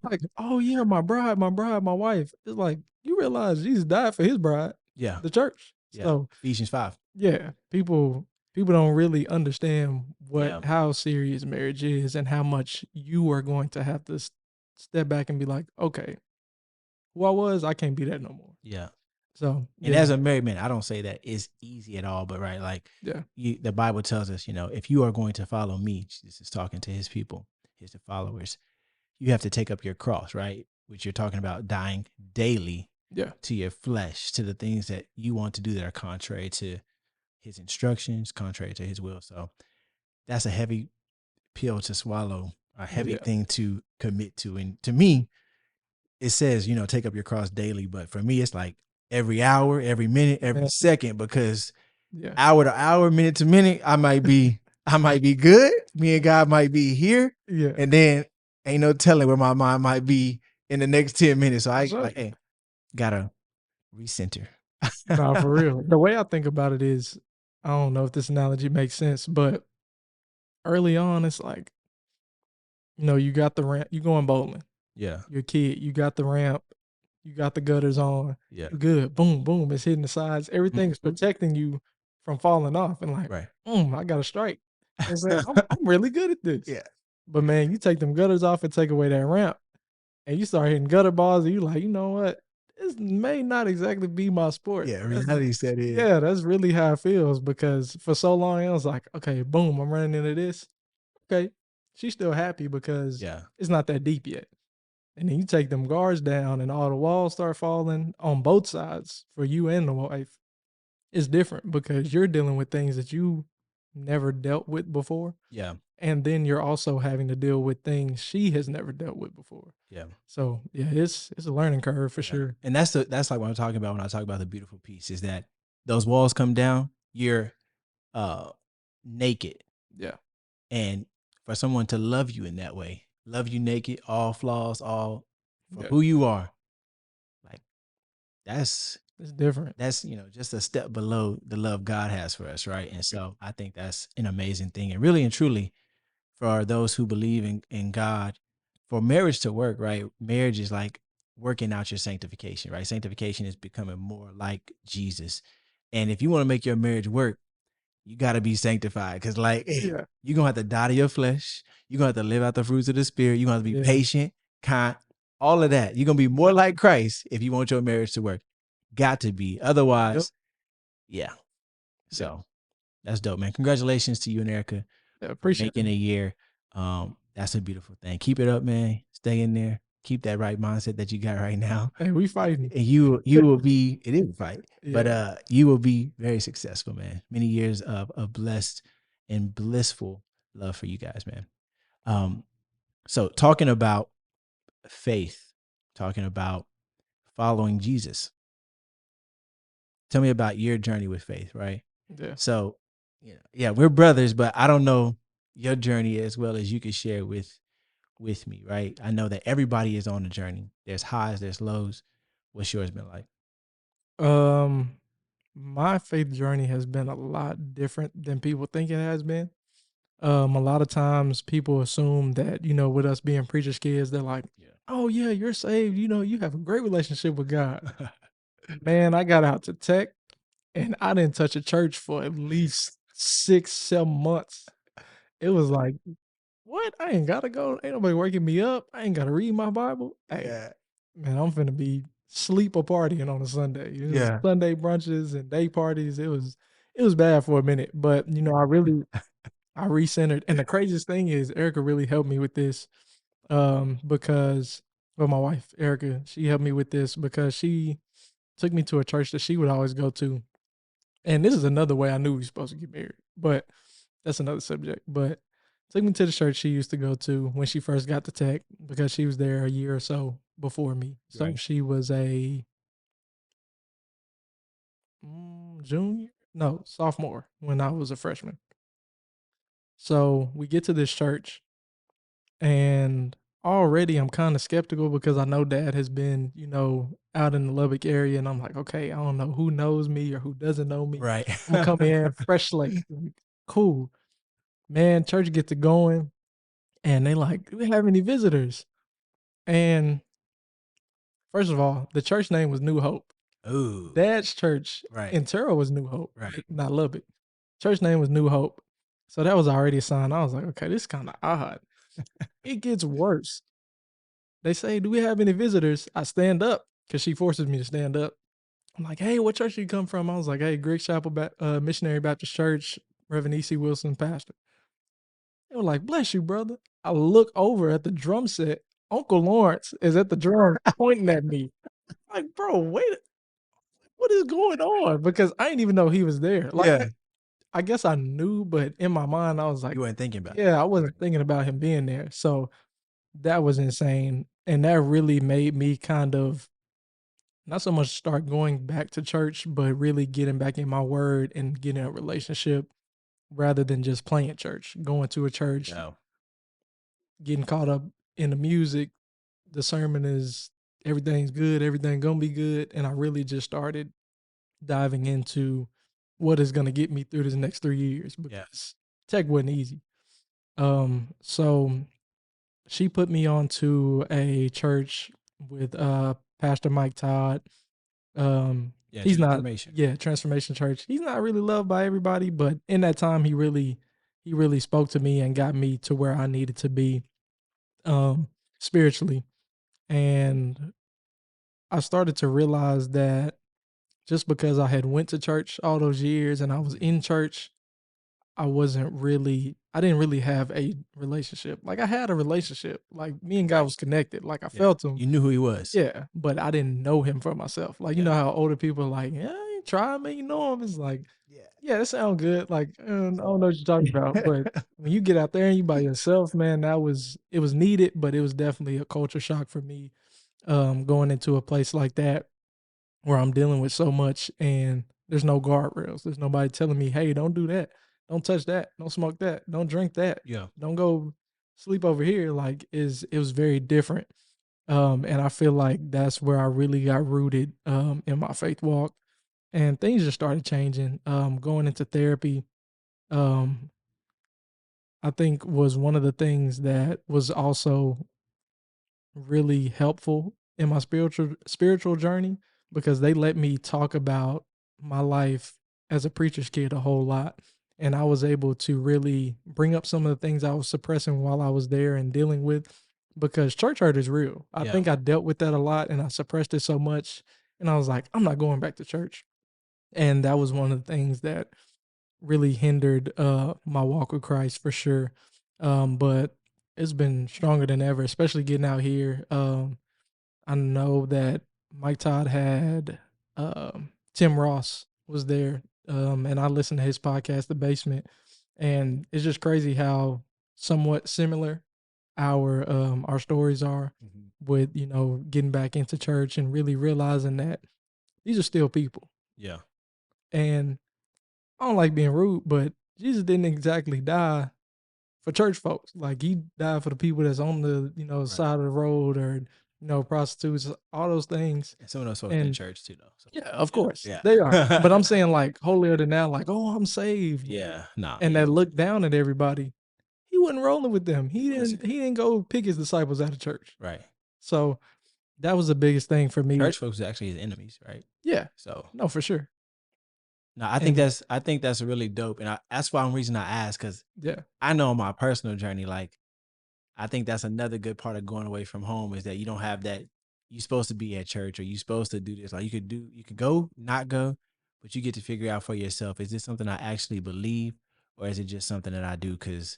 like, oh yeah, my bride, my wife. It's like, you realize Jesus died for his bride, Yeah. the church. Yeah. So Ephesians 5. yeah, people don't really understand Yeah. how serious marriage is and how much you are going to have to step back and be like, okay, who I was, I can't be that no more. Yeah. So And as a married man, I don't say that it's easy at all, but right, like yeah, the Bible tells us, if you are going to follow me, Jesus is talking to his people, his followers, you have to take up your cross, right? Which you're talking about dying daily yeah, to your flesh, to the things that you want to do that are contrary to his instructions, contrary to his will. So that's a heavy pill to swallow, a heavy Yeah. thing to commit to. And to me, it says, take up your cross daily. But for me, it's like every hour, every minute, every Yeah. second, because yeah, hour to hour, minute to minute, I might be good. Me and God might be here. yeah. And then ain't no telling where my mind might be in the next 10 minutes. So That's right. hey, gotta recenter. Nah, for real. The way I think about it is, I don't know if this analogy makes sense, but early on, it's like, you got the ramp, you going bowling. Yeah. You're a kid, you got the ramp, you got the gutters on, Yeah. you're good. Boom, boom, it's hitting the sides. Everything's protecting you from falling off. And like, Right. I got a strike. And say, I'm really good at this. Yeah. But man, you take them gutters off and take away that ramp, and you start hitting gutter balls, and you like, you know what? This may not exactly be my sport. Yeah. Reality set in. Yeah, that's really how it feels, because for so long it was like, okay, boom, I'm running into this. Okay, she's still happy because Yeah. it's not that deep yet. And then you take them guards down and all the walls start falling on both sides for you and the wife. It's different because you're dealing with things that you never dealt with before. Yeah. And then you're also having to deal with things she has never dealt with before. Yeah. So yeah, it's a learning curve for sure. And that's like what I'm talking about when I talk about the beautiful piece is that those walls come down, you're naked. Yeah. And for someone to love you in that way, love you naked, all flaws, all for Yeah. who you are, like It's different. that's, just a step below the love God has for us, right? And so I think that's an amazing thing. And really and truly, for those who believe in God, for marriage to work, right? Marriage is like working out your sanctification, right? Sanctification is becoming more like Jesus. And if you want to make your marriage work, you got to be sanctified because, like, Yeah. you're going to have to die to your flesh. You're going to have to live out the fruits of the Spirit. You're going to have to be Yeah. patient, kind, all of that. You're going to be more like Christ if you want your marriage to work. Got to be. Otherwise, yeah. So that's dope, man. Congratulations to you and Erica. Yeah, appreciate making it. a year. That's a beautiful thing. Keep it up, man. Stay in there. Keep that right mindset that you got right now. Hey, we fighting. And you will be, it is a fight, Yeah. but you will be very successful, man. Many years of blessed and blissful love for you guys, man. So talking about faith, talking about following Jesus. Tell me about your journey with faith, right? Yeah. So, yeah, we're brothers, but I don't know your journey as well as you could share with me, right? I know that everybody is on a journey. There's highs, there's lows. What's yours been like? My faith journey has been a lot different than people think it has been. A lot of times people assume that, with us being preachers' kids, they're like, oh yeah, you're saved. You have a great relationship with God. Man, I got out to tech and I didn't touch a church for at least 6-7 months. It was like, what? I ain't gotta go. Ain't nobody waking me up. I ain't gotta read my Bible. Hey, man, I'm finna be sleep or partying on a Sunday. It was Sunday brunches and day parties. It was bad for a minute, but I recentered. And the craziest thing is Erica really helped me with this. Because my wife, Erica, she helped me with this because she took me to a church that she would always go to. And this is another way I knew we were supposed to get married, but that's another subject. But took me to the church she used to go to when she first got to tech because she was there a year or so before me. So Right. she was a sophomore when I was a freshman. So we get to this church and already I'm kind of skeptical because I know Dad has been, out in the Lubbock area, and I'm like, okay, I don't know who knows me or who doesn't know me. Right. I'm gonna come in fresh slate. Cool. Man, church gets to going, and they like, do we have any visitors? And first of all, the church name was New Hope. Ooh. Dad's church Right. in Terrell was New Hope, Right. not Lubbock. Church name was New Hope. So that was already a sign. I was like, okay, this is kind of odd. It gets worse. They say, do we have any visitors? I stand up because she forces me to stand up. I'm like, hey, what church do you come from? I was like, hey, Greg Chapel Missionary Baptist Church, Reverend E.C. Wilson, pastor. They were like, bless you, brother. I look over at the drum set. Uncle Lawrence is at the drum pointing at me. I'm like, bro, wait, what is going on? Because I didn't even know he was there. Like, I guess I knew, but in my mind, I was like, you weren't thinking about it. Yeah, I wasn't thinking about him being there. So that was insane. And that really made me kind of not so much start going back to church, but really getting back in my word and getting a relationship rather than just playing church, going to a church, getting caught up in the music. The sermon is everything's good, everything gonna be good. And I really just started diving into what is gonna get me through this next 3 years because tech wasn't easy. So she put me onto a church with Pastor Mike Todd. He's not Transformation Church. He's not really loved by everybody, but in that time he really spoke to me and got me to where I needed to be spiritually. And I started to realize that just because I had went to church all those years and I was in church, I didn't really have a relationship. Like, I had a relationship. Like, me and God was connected. Like, I felt him. You knew who he was. Yeah, but I didn't know him for myself. Like, you Yeah. know how older people are like, yeah, you try me, you know him. It's like, yeah, that sounds good. Like, I don't know what you're talking about. But when you get out there and you by yourself, man, it was needed, but it was definitely a culture shock for me. Going into a place like that where I'm dealing with so much and there's no guardrails. There's nobody telling me, hey, don't do that. Don't touch that. Don't smoke that. Don't drink that. Yeah. Don't go sleep over here. Like, it was very different. And I feel like that's where I really got rooted in my faith walk. And things just started changing. Going into therapy, um, I think was one of the things that was also really helpful in my spiritual journey, because they let me talk about my life as a preacher's kid a whole lot. And I was able to really bring up some of the things I was suppressing while I was there and dealing with, because church hurt is real. I Yeah. think I dealt with that a lot and I suppressed it so much. And I was like, I'm not going back to church. And that was one of the things that really hindered my walk with Christ for sure. But it's been stronger than ever, especially getting out here. I know that Mike Todd had Tim Ross was there, and I listened to his podcast, The Basement, and it's just crazy how somewhat similar our stories are with, you know, getting back into church and really realizing that these are still people. Yeah. And I don't like being rude, but Jesus didn't exactly die for church folks. Like, he died for the people that's on the, you know, side of the road, or, you know, prostitutes, all those things. And some of those folks in And church too, though. So, yeah, of course. Yeah. They are. But I'm saying, like, holier than now, like, oh, I'm saved. Yeah. Nah. And that look down at everybody. He wasn't rolling with them. He wasn't. didn't go pick his disciples out of church. Right. So that was the biggest thing for me. Church folks are actually his enemies, right? Yeah. So No, for sure. no, I think that's really dope, and that's one reason I asked, because Yeah. I know on my personal journey, like, I think that's another good part of going away from home, is that you don't have that. You're supposed to be at church, or you're supposed to do this. Like, you could go, not go, but you get to figure out for yourself: is this something I actually believe, or is it just something that I do because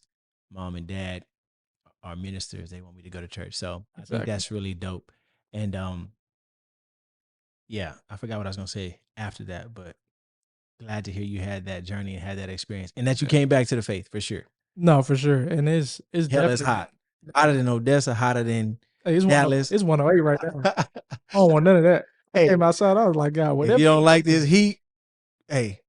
mom and dad are ministers? They want me to go to church. So I think that's really dope. And yeah, I forgot what I was gonna say after that, but glad to hear you had that journey and had that experience, and that you came back to the faith for sure. No, for sure. And it's Hell is hot, hotter than Odessa, hotter than Dallas. It's 108 right now. I don't want none of that. I came outside, I was like, God, whatever. If you don't like this heat, hey,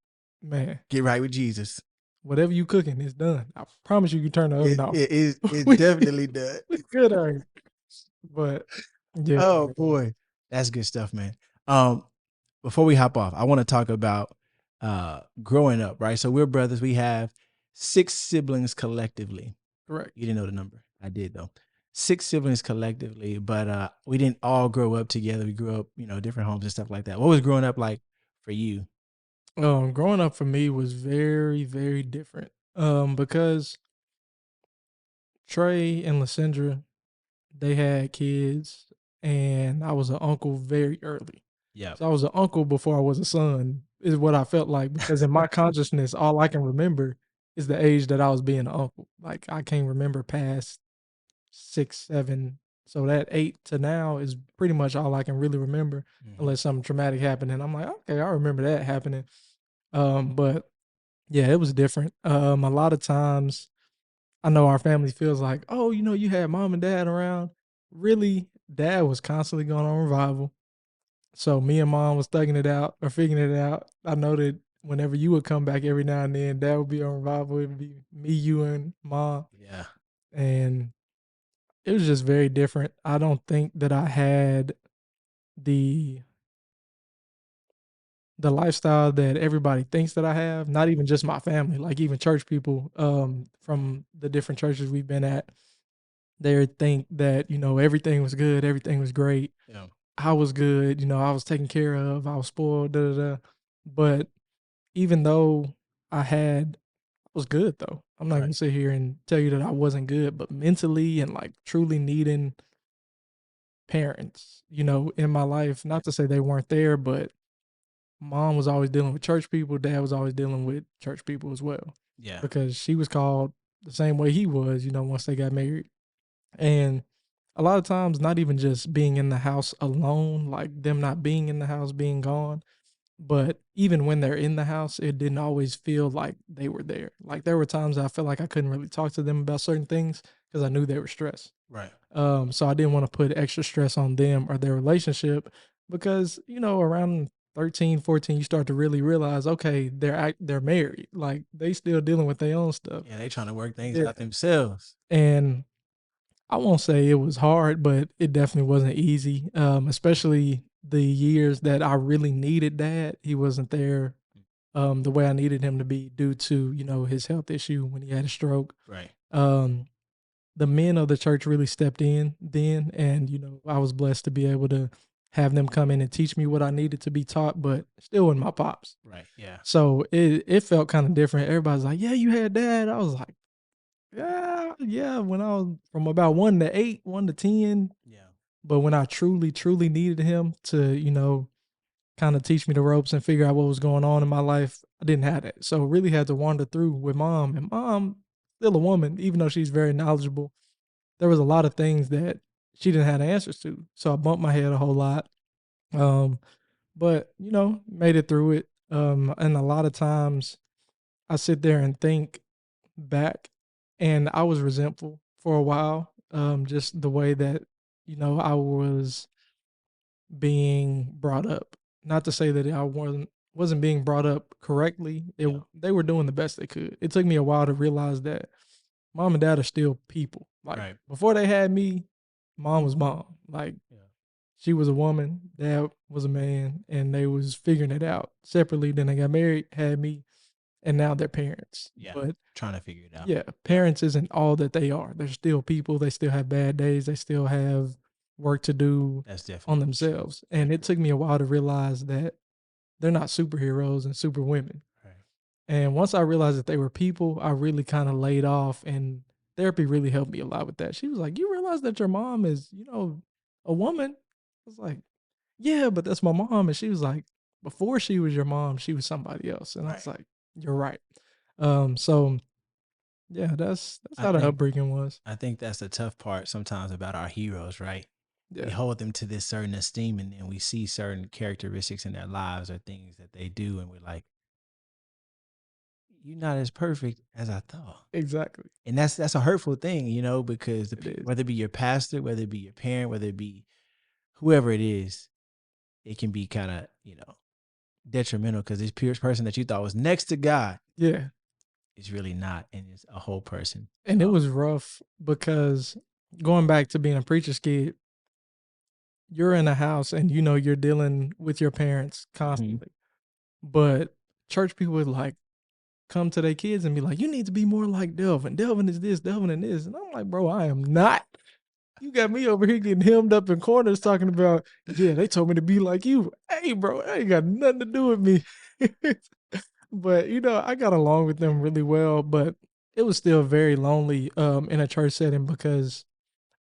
man, get right with Jesus. Whatever you cooking, it's done. I promise you turn the oven off. It's definitely done. We good, all right. But yeah. Oh boy, that's good stuff, man. Before we hop off, I want to talk about growing up, right? So we're brothers. We have 6 siblings collectively. Correct. You didn't know the number. I did, though. 6 siblings collectively, but we didn't all grow up together. We grew up, you know, different homes and stuff like that. What was growing up like for you? Growing up for me was very, very different. Because Trey and Lysandra, they had kids, and I was an uncle very early. Yeah. So I was an uncle before I was a son, is what I felt like, because in my consciousness, all I can remember is the age that I was being an uncle. Like, I can't remember past 6, 7. So that 8 to now is pretty much all I can really remember, unless something traumatic happened. And I'm like, okay, I remember that happening. But yeah, it was different. A lot of times I know our family feels like, oh, you know, you had mom and dad around. Really, dad was constantly going on revival. So me and mom was thugging it out or figuring it out. I know that whenever you would come back every now and then, dad would be on revival. It would be me, you, and mom. Yeah. And it was just very different. I don't think that I had the lifestyle that everybody thinks that I have, not even just my family, like even church people, from the different churches we've been at. They think that, you know, everything was good, everything was great. Yeah. I was good, you know, I was taken care of, I was spoiled, da da da. But even though I was good though. I'm not gonna sit here and tell you that I wasn't good, but mentally and like truly needing parents, you know, in my life. Not to say they weren't there, but mom was always dealing with church people, dad was always dealing with church people as well. Yeah. because she was called the same way he was, once they got married. And a lot of times, not even just being in the house alone, like them not being in the house, being gone, but even when they're in the house, it didn't always feel like they were there. Like there were times I felt like I couldn't really talk to them about certain things because I knew they were stressed. Right. So I didn't want to put extra stress on them or their relationship because, around 13, 14, you start to really realize, okay, they're married. Like they still dealing with their own stuff. Yeah, they trying to work things Yeah. out themselves. And I won't say it was hard, but it definitely wasn't easy. Especially the years that I really needed dad. He wasn't there the way I needed him to be due to, his health issue when he had a stroke. Right. The men of the church really stepped in then, and I was blessed to be able to have them come in and teach me what I needed to be taught, but still in my pops. Right. Yeah. So it felt kind of different. Everybody's like, "Yeah, you had dad." I was like, "Yeah." When I was from about 1 to 8, 1 to 10, Yeah. but when I truly, truly needed him to, kind of teach me the ropes and figure out what was going on in my life, I didn't have that. So really had to wander through with mom, and mom, still a woman, even though she's very knowledgeable. There was a lot of things that she didn't have the answers to. So I bumped my head a whole lot. But made it through it. And a lot of times I sit there and think back, and I was resentful for a while. Just the way that, I was being brought up. Not to say that I wasn't being brought up correctly. They were doing the best they could. It took me a while to realize that mom and dad are still people. Like Right. before they had me, mom was mom. Like she was a woman, dad was a man, and they was figuring it out separately. Then they got married, had me, and now they're parents. Yeah. But Trying to figure it out. yeah, parents isn't all that they are. They're still people. They still have bad days. They still have work to do That's definitely on themselves. And it took me a while to realize that they're not superheroes and superwomen. Right. And once I realized that they were people, I really kind of laid off, and therapy really helped me a lot with that. She was like, "You realize that your mom is, a woman?" I was like, "Yeah, but that's my mom." And she was like, "Before she was your mom, she was somebody else." And I was like, "You're right." So yeah, that's how the upbringing was. I think that's the tough part sometimes about our heroes, right? We Yeah, hold them to this certain esteem, and then we see certain characteristics in their lives or things that they do, and we're like, "You're not as perfect as I thought." exactly. And that's a hurtful thing, because It is. whether it be your pastor, whether it be your parent, whether it be whoever it is, it can be kind of detrimental because this person that you thought was next to God Yeah. is really not, and it's a whole person. And it was rough because going back to being a preacher's kid, you're in a house and you're dealing with your parents constantly. But church people would like come to their kids and be like, "You need to be more like Delvin. Delvin is this, Delvin and this." And I'm like, "Bro, I am not. You got me over here getting hemmed up in corners talking about, yeah, they told me to be like you." Hey, bro, that ain't got nothing to do with me. But I got along with them really well, but it was still very lonely in a church setting because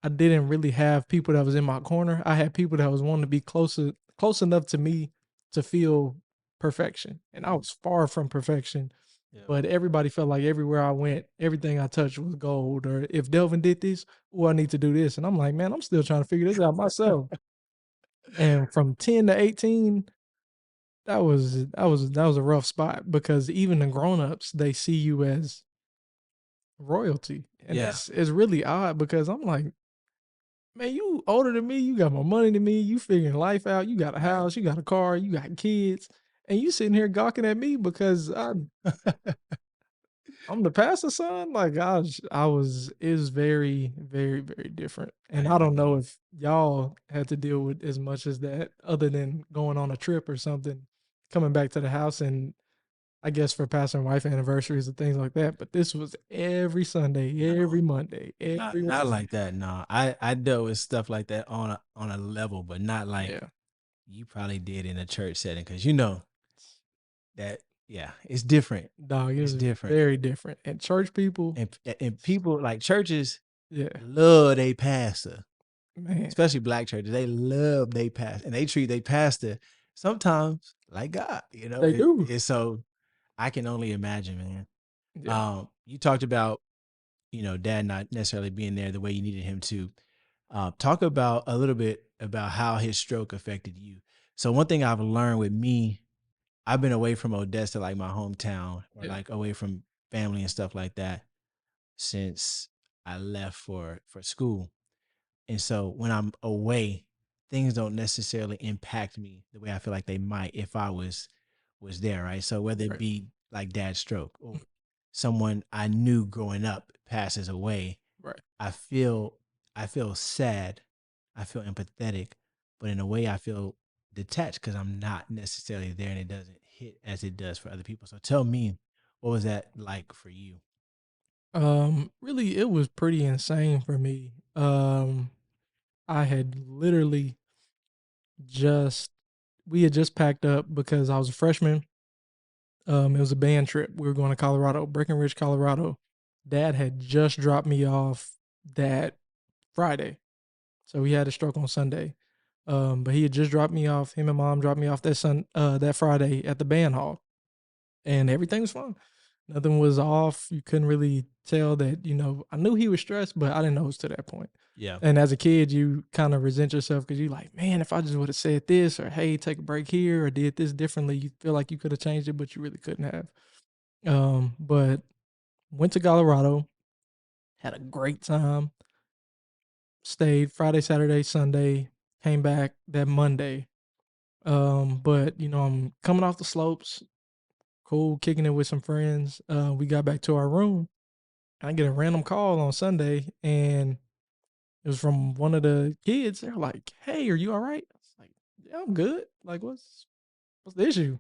I didn't really have people that was in my corner. I had people that was wanting to be close enough to me to feel perfection. And I was far from perfection. Yeah. But everybody felt like everywhere I went, everything I touched was gold. Or if Delvin did this, I need to do this. And I'm like, man, I'm still trying to figure this out myself. And from 10 to 18, that was a rough spot because even the grown-ups, they see you as royalty. And it's really odd because I'm like, man, you older than me, you got more money than me, you figuring life out, you got a house, you got a car, you got kids, and you sitting here gawking at me because I'm the pastor's son. Like it was very, very, very different. And I don't know if y'all had to deal with as much as that other than going on a trip or something, coming back to the house and I guess for pastor and wife anniversaries and things like that. But this was every Sunday, every Monday, every Not Wednesday. like that. No, I dealt with stuff like that on a level, but not like you probably did in a church setting because that it's different. Dog, it's different, very different. And church people and people like churches, yeah, love their pastor, man. Especially black churches, they love their pastor, and they treat their pastor sometimes like God. They do. So I can only imagine, man. Yeah. You talked about, dad not necessarily being there the way you needed him to. Talk about a little bit about how his stroke affected you. So one thing I've learned with me, I've been away from Odessa, like my hometown, or Yeah. like away from family and stuff like that since I left for school. And so when I'm away, things don't necessarily impact me the way I feel like they might if I was there, right? So whether it Right. be like dad's stroke or someone I knew growing up passes away, Right. I feel I feel sad, I feel empathetic, but in a way I feel detached because I'm not necessarily there and it doesn't hit as it does for other people. So tell me, what was that like for you? Really, it was pretty insane for me. I had literally just we had just packed up because I was a freshman. It was a band trip. We were going to Colorado, Breckenridge, Colorado. Dad had just dropped me off that Friday, so he had a stroke on Sunday. But he had just dropped me off. Him and mom dropped me off that Friday at the band hall, and everything was fine. Nothing was off. You couldn't really tell that. I knew he was stressed, but I didn't know it was to that point. Yeah. And as a kid, you kind of resent yourself because you're like, man, if I just would have said this, or hey, take a break here, or did this differently, you feel like you could have changed it, but you really couldn't have. But went to Colorado, had a great time, stayed Friday, Saturday, Sunday, came back that Monday. But I'm coming off the slopes, cool, kicking it with some friends. We got back to our room. I get a random call on Sunday, and it was from one of the kids. They're like, "Hey, are you all right?" I was like, "Yeah, I'm good. Like, what's the issue?"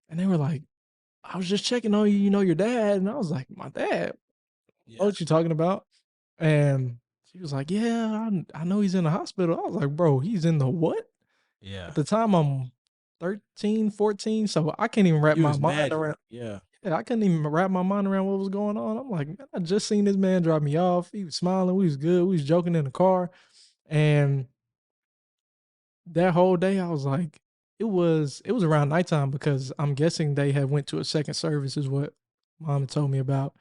And they were like, "I was just checking on you. You know your dad." And I was like, "My dad? Yeah. What you talking about?" And she was like, "Yeah, I know he's in the hospital." I was like, "Bro, he's in the what?" Yeah. At the time, I'm 13, 14, so I can't even wrap You my was mind mad. around. Yeah. Yeah, I couldn't even wrap my mind around what was going on. I'm like, man, I just seen this man drop me off. He was smiling. We was good. We was joking in the car. And that whole day, I was like, it was around nighttime because I'm guessing they had went to a second service is what mom had told me about.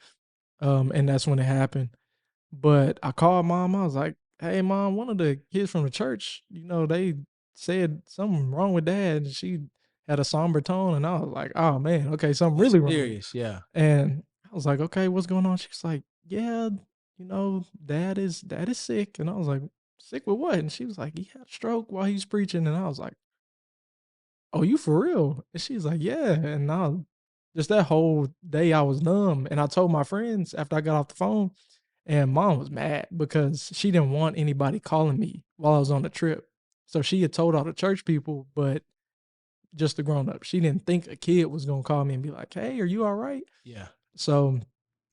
And that's when it happened. But I called mom. I was like, "Hey, mom, one of the kids from the church, they said something wrong with dad." And she had a somber tone, and I was like, "Oh man, okay, something It's really wrong." serious. Yeah. And I was like, "Okay, what's going on?" She's like, "Yeah, dad is sick." And I was like, "Sick with what?" And she was like, "He had a stroke while he was preaching." And I was like, "Oh, you for real?" And she's like, "Yeah." And just that whole day I was numb. And I told my friends after I got off the phone, and mom was mad because she didn't want anybody calling me while I was on the trip. So she had told all the church people, but just the grown up. She didn't think a kid was gonna call me and be like, "Hey, are you all right?" Yeah. So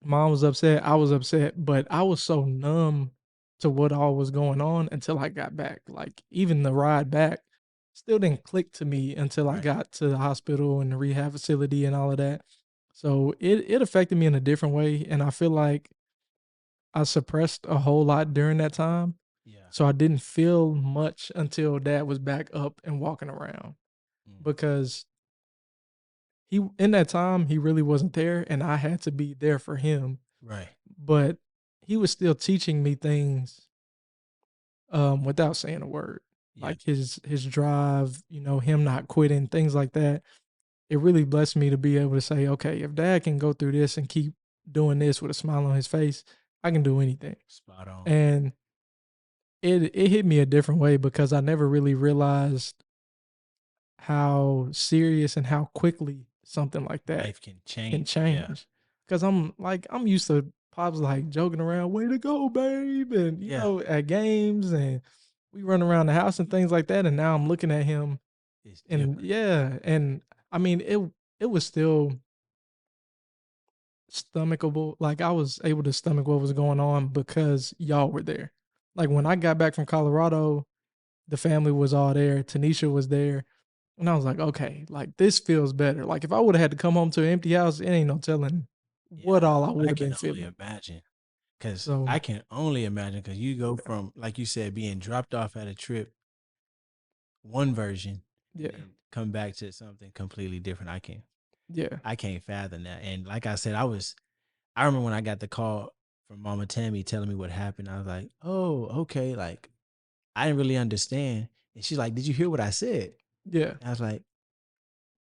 mom was upset. I was upset, but I was so numb to what all was going on until I got back. Like even the ride back still didn't click to me until I Right. got to the hospital and the rehab facility and all of that. So it affected me in a different way. And I feel like I suppressed a whole lot during that time. Yeah. So I didn't feel much until dad was back up and walking around Mm. because he in that time he really wasn't there and I had to be there for him, Right. but he was still teaching me things without saying a word. Yeah. Like his drive, him not quitting, things like that. It really blessed me to be able to say, okay, if dad can go through this and keep doing this with a smile on his face, I can do anything. Spot on. And it hit me a different way because I never really realized how serious and how quickly something like that Life can can change. Yeah. change. Because I'm used to pops like joking around, way to go, babe, and Yeah. at games and we run around the house and things like that. And now I'm looking at him It's and different. yeah, and I mean it was still stomachable. Like I was able to stomach what was going on because y'all were there. Like when I got back from Colorado, the family was all there. Tanisha was there. And I was like, okay, like this feels better. Like if I would have had to come home to an empty house, it ain't no telling what Yeah. all I would I have can been only feeling. imagine. Cause So I can only imagine because you go from, like you said, being dropped off at a trip, one version, and yeah, then come back to something completely different. yeah, I can't fathom that. And like I said, I was I remember when I got the call from Mama Tammy telling me what happened. I was like, oh, okay. Like, I didn't really understand. And she's like, did you hear what I said? Yeah. And I was like,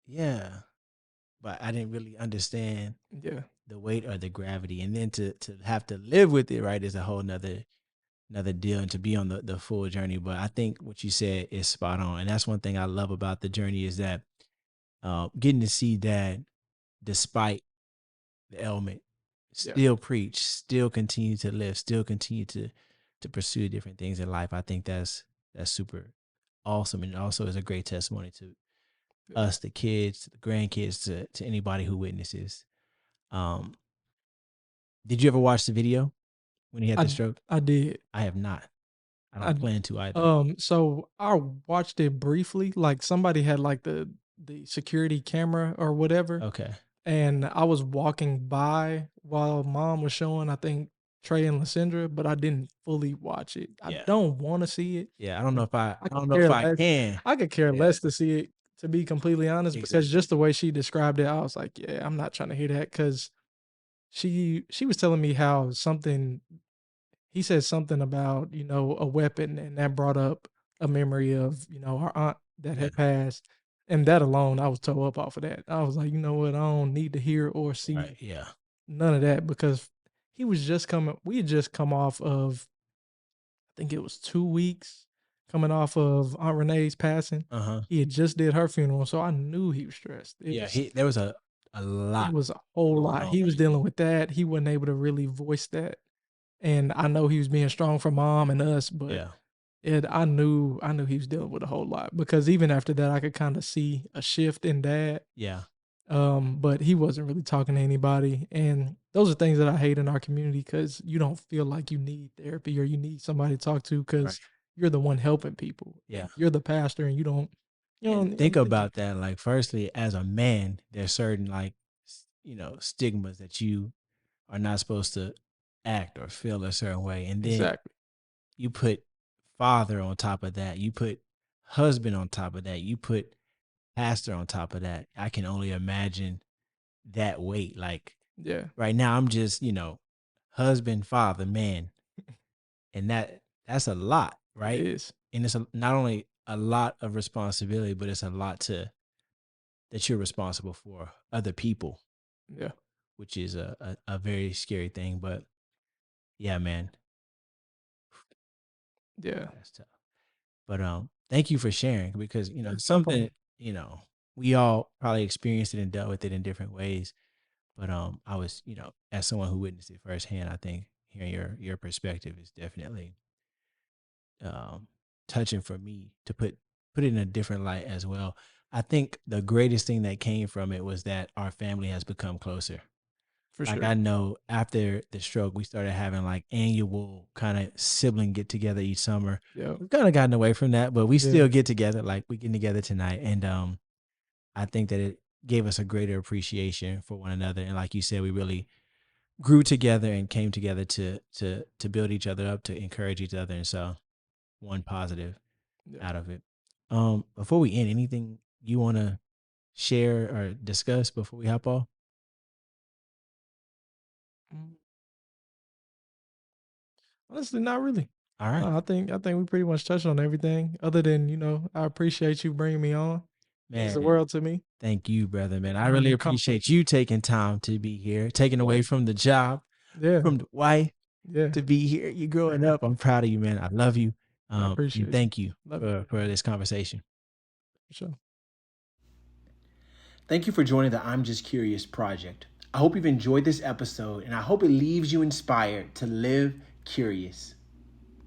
yeah. But I didn't really understand Yeah. the weight or the gravity. And then to have to live with it, right, is a whole nother deal, and to be on the full journey. But I think what you said is spot on. And that's one thing I love about the journey is that getting to see Dad, despite the ailment, Yeah. still preach, still continue to live, still continue to pursue different things in life. I think that's super awesome, and also is a great testimony to Yeah. us, the kids, to the grandkids, to anybody who witnesses. Um, did you ever watch the video when he had the stroke? I did. I have not. I I don't plan to either. So I watched it briefly. Like somebody had like the security camera or whatever, Okay. and I was walking by while mom was showing, I think, Trey and Lysandra, but I didn't fully watch it. I Yeah. don't want to see it. Yeah. I don't know if I I could don't know care if I less. can. I could care Yeah. less to see it, to be completely honest, because Exactly. just the way she described it, I was like, yeah, I'm not trying to hear that, because she was telling me how he said something about, a weapon, and that brought up a memory of, our aunt that Yeah. had passed. And that alone, I was toe up off of that. I was like, you know what? I don't need to hear or see Right. Yeah. none of that, because we had just come off of, I think it was 2 weeks coming off of Aunt Renee's passing. Uh-huh. He had just did her funeral. So I knew he was stressed. There was a lot. It was a whole going lot. on. He was dealing with that. He wasn't able to really voice that. And I know he was being strong for mom and us, but Yeah. I knew he was dealing with a whole lot, because even after that, I could kind of see a shift in Dad. Yeah. But he wasn't really talking to anybody, and those are things that I hate in our community, because you don't feel like you need therapy or you need somebody to talk to, because Right. you're the one helping people. Yeah. You're the pastor, and you don't. And think about that. Like, firstly, as a man, there's certain stigmas that you are not supposed to act or feel a certain way. And then Exactly. you put father on top of that. You put husband on top of that. You put pastor on top of that. I can only imagine that weight. Like, Yeah. right now, I'm just, husband, father, man. And that's a lot, right? It is. And it's not only a lot of responsibility, but it's a lot that you're responsible for other people. Yeah. Which is a very scary thing. But yeah, man. Yeah. That's tough. But thank you for sharing, because No something, problem. we all probably experienced it and dealt with it in different ways. But I was, as someone who witnessed it firsthand, I think hearing your perspective is definitely touching for me to put it in a different light as well. I think the greatest thing that came from it was that our family has become closer. For Like, sure. I know after the stroke, we started having like annual kind of sibling get together each summer. Yeah. We've kind of gotten away from that, but we Yeah. still get together. Like, we getting together tonight, and I think that it gave us a greater appreciation for one another. And like you said, we really grew together and came together to build each other up, to encourage each other, and so one positive Yeah. out of it. Before we end, anything you want to share or discuss before we hop off? Honestly, not really. All right, I think we pretty much touched on everything. Other than, I appreciate you bringing me on. It means the man. world to me. Thank you, brother, man. I really appreciate you taking time to be here, taking away from the job, Yeah. from the wife, Yeah. to be here. You're growing up. I'm proud of you, man. I love you. I appreciate And you. thank you Love you. for this conversation. For sure. Thank you for joining the I'm Just Curious project. I hope you've enjoyed this episode, and I hope it leaves you inspired to live curious.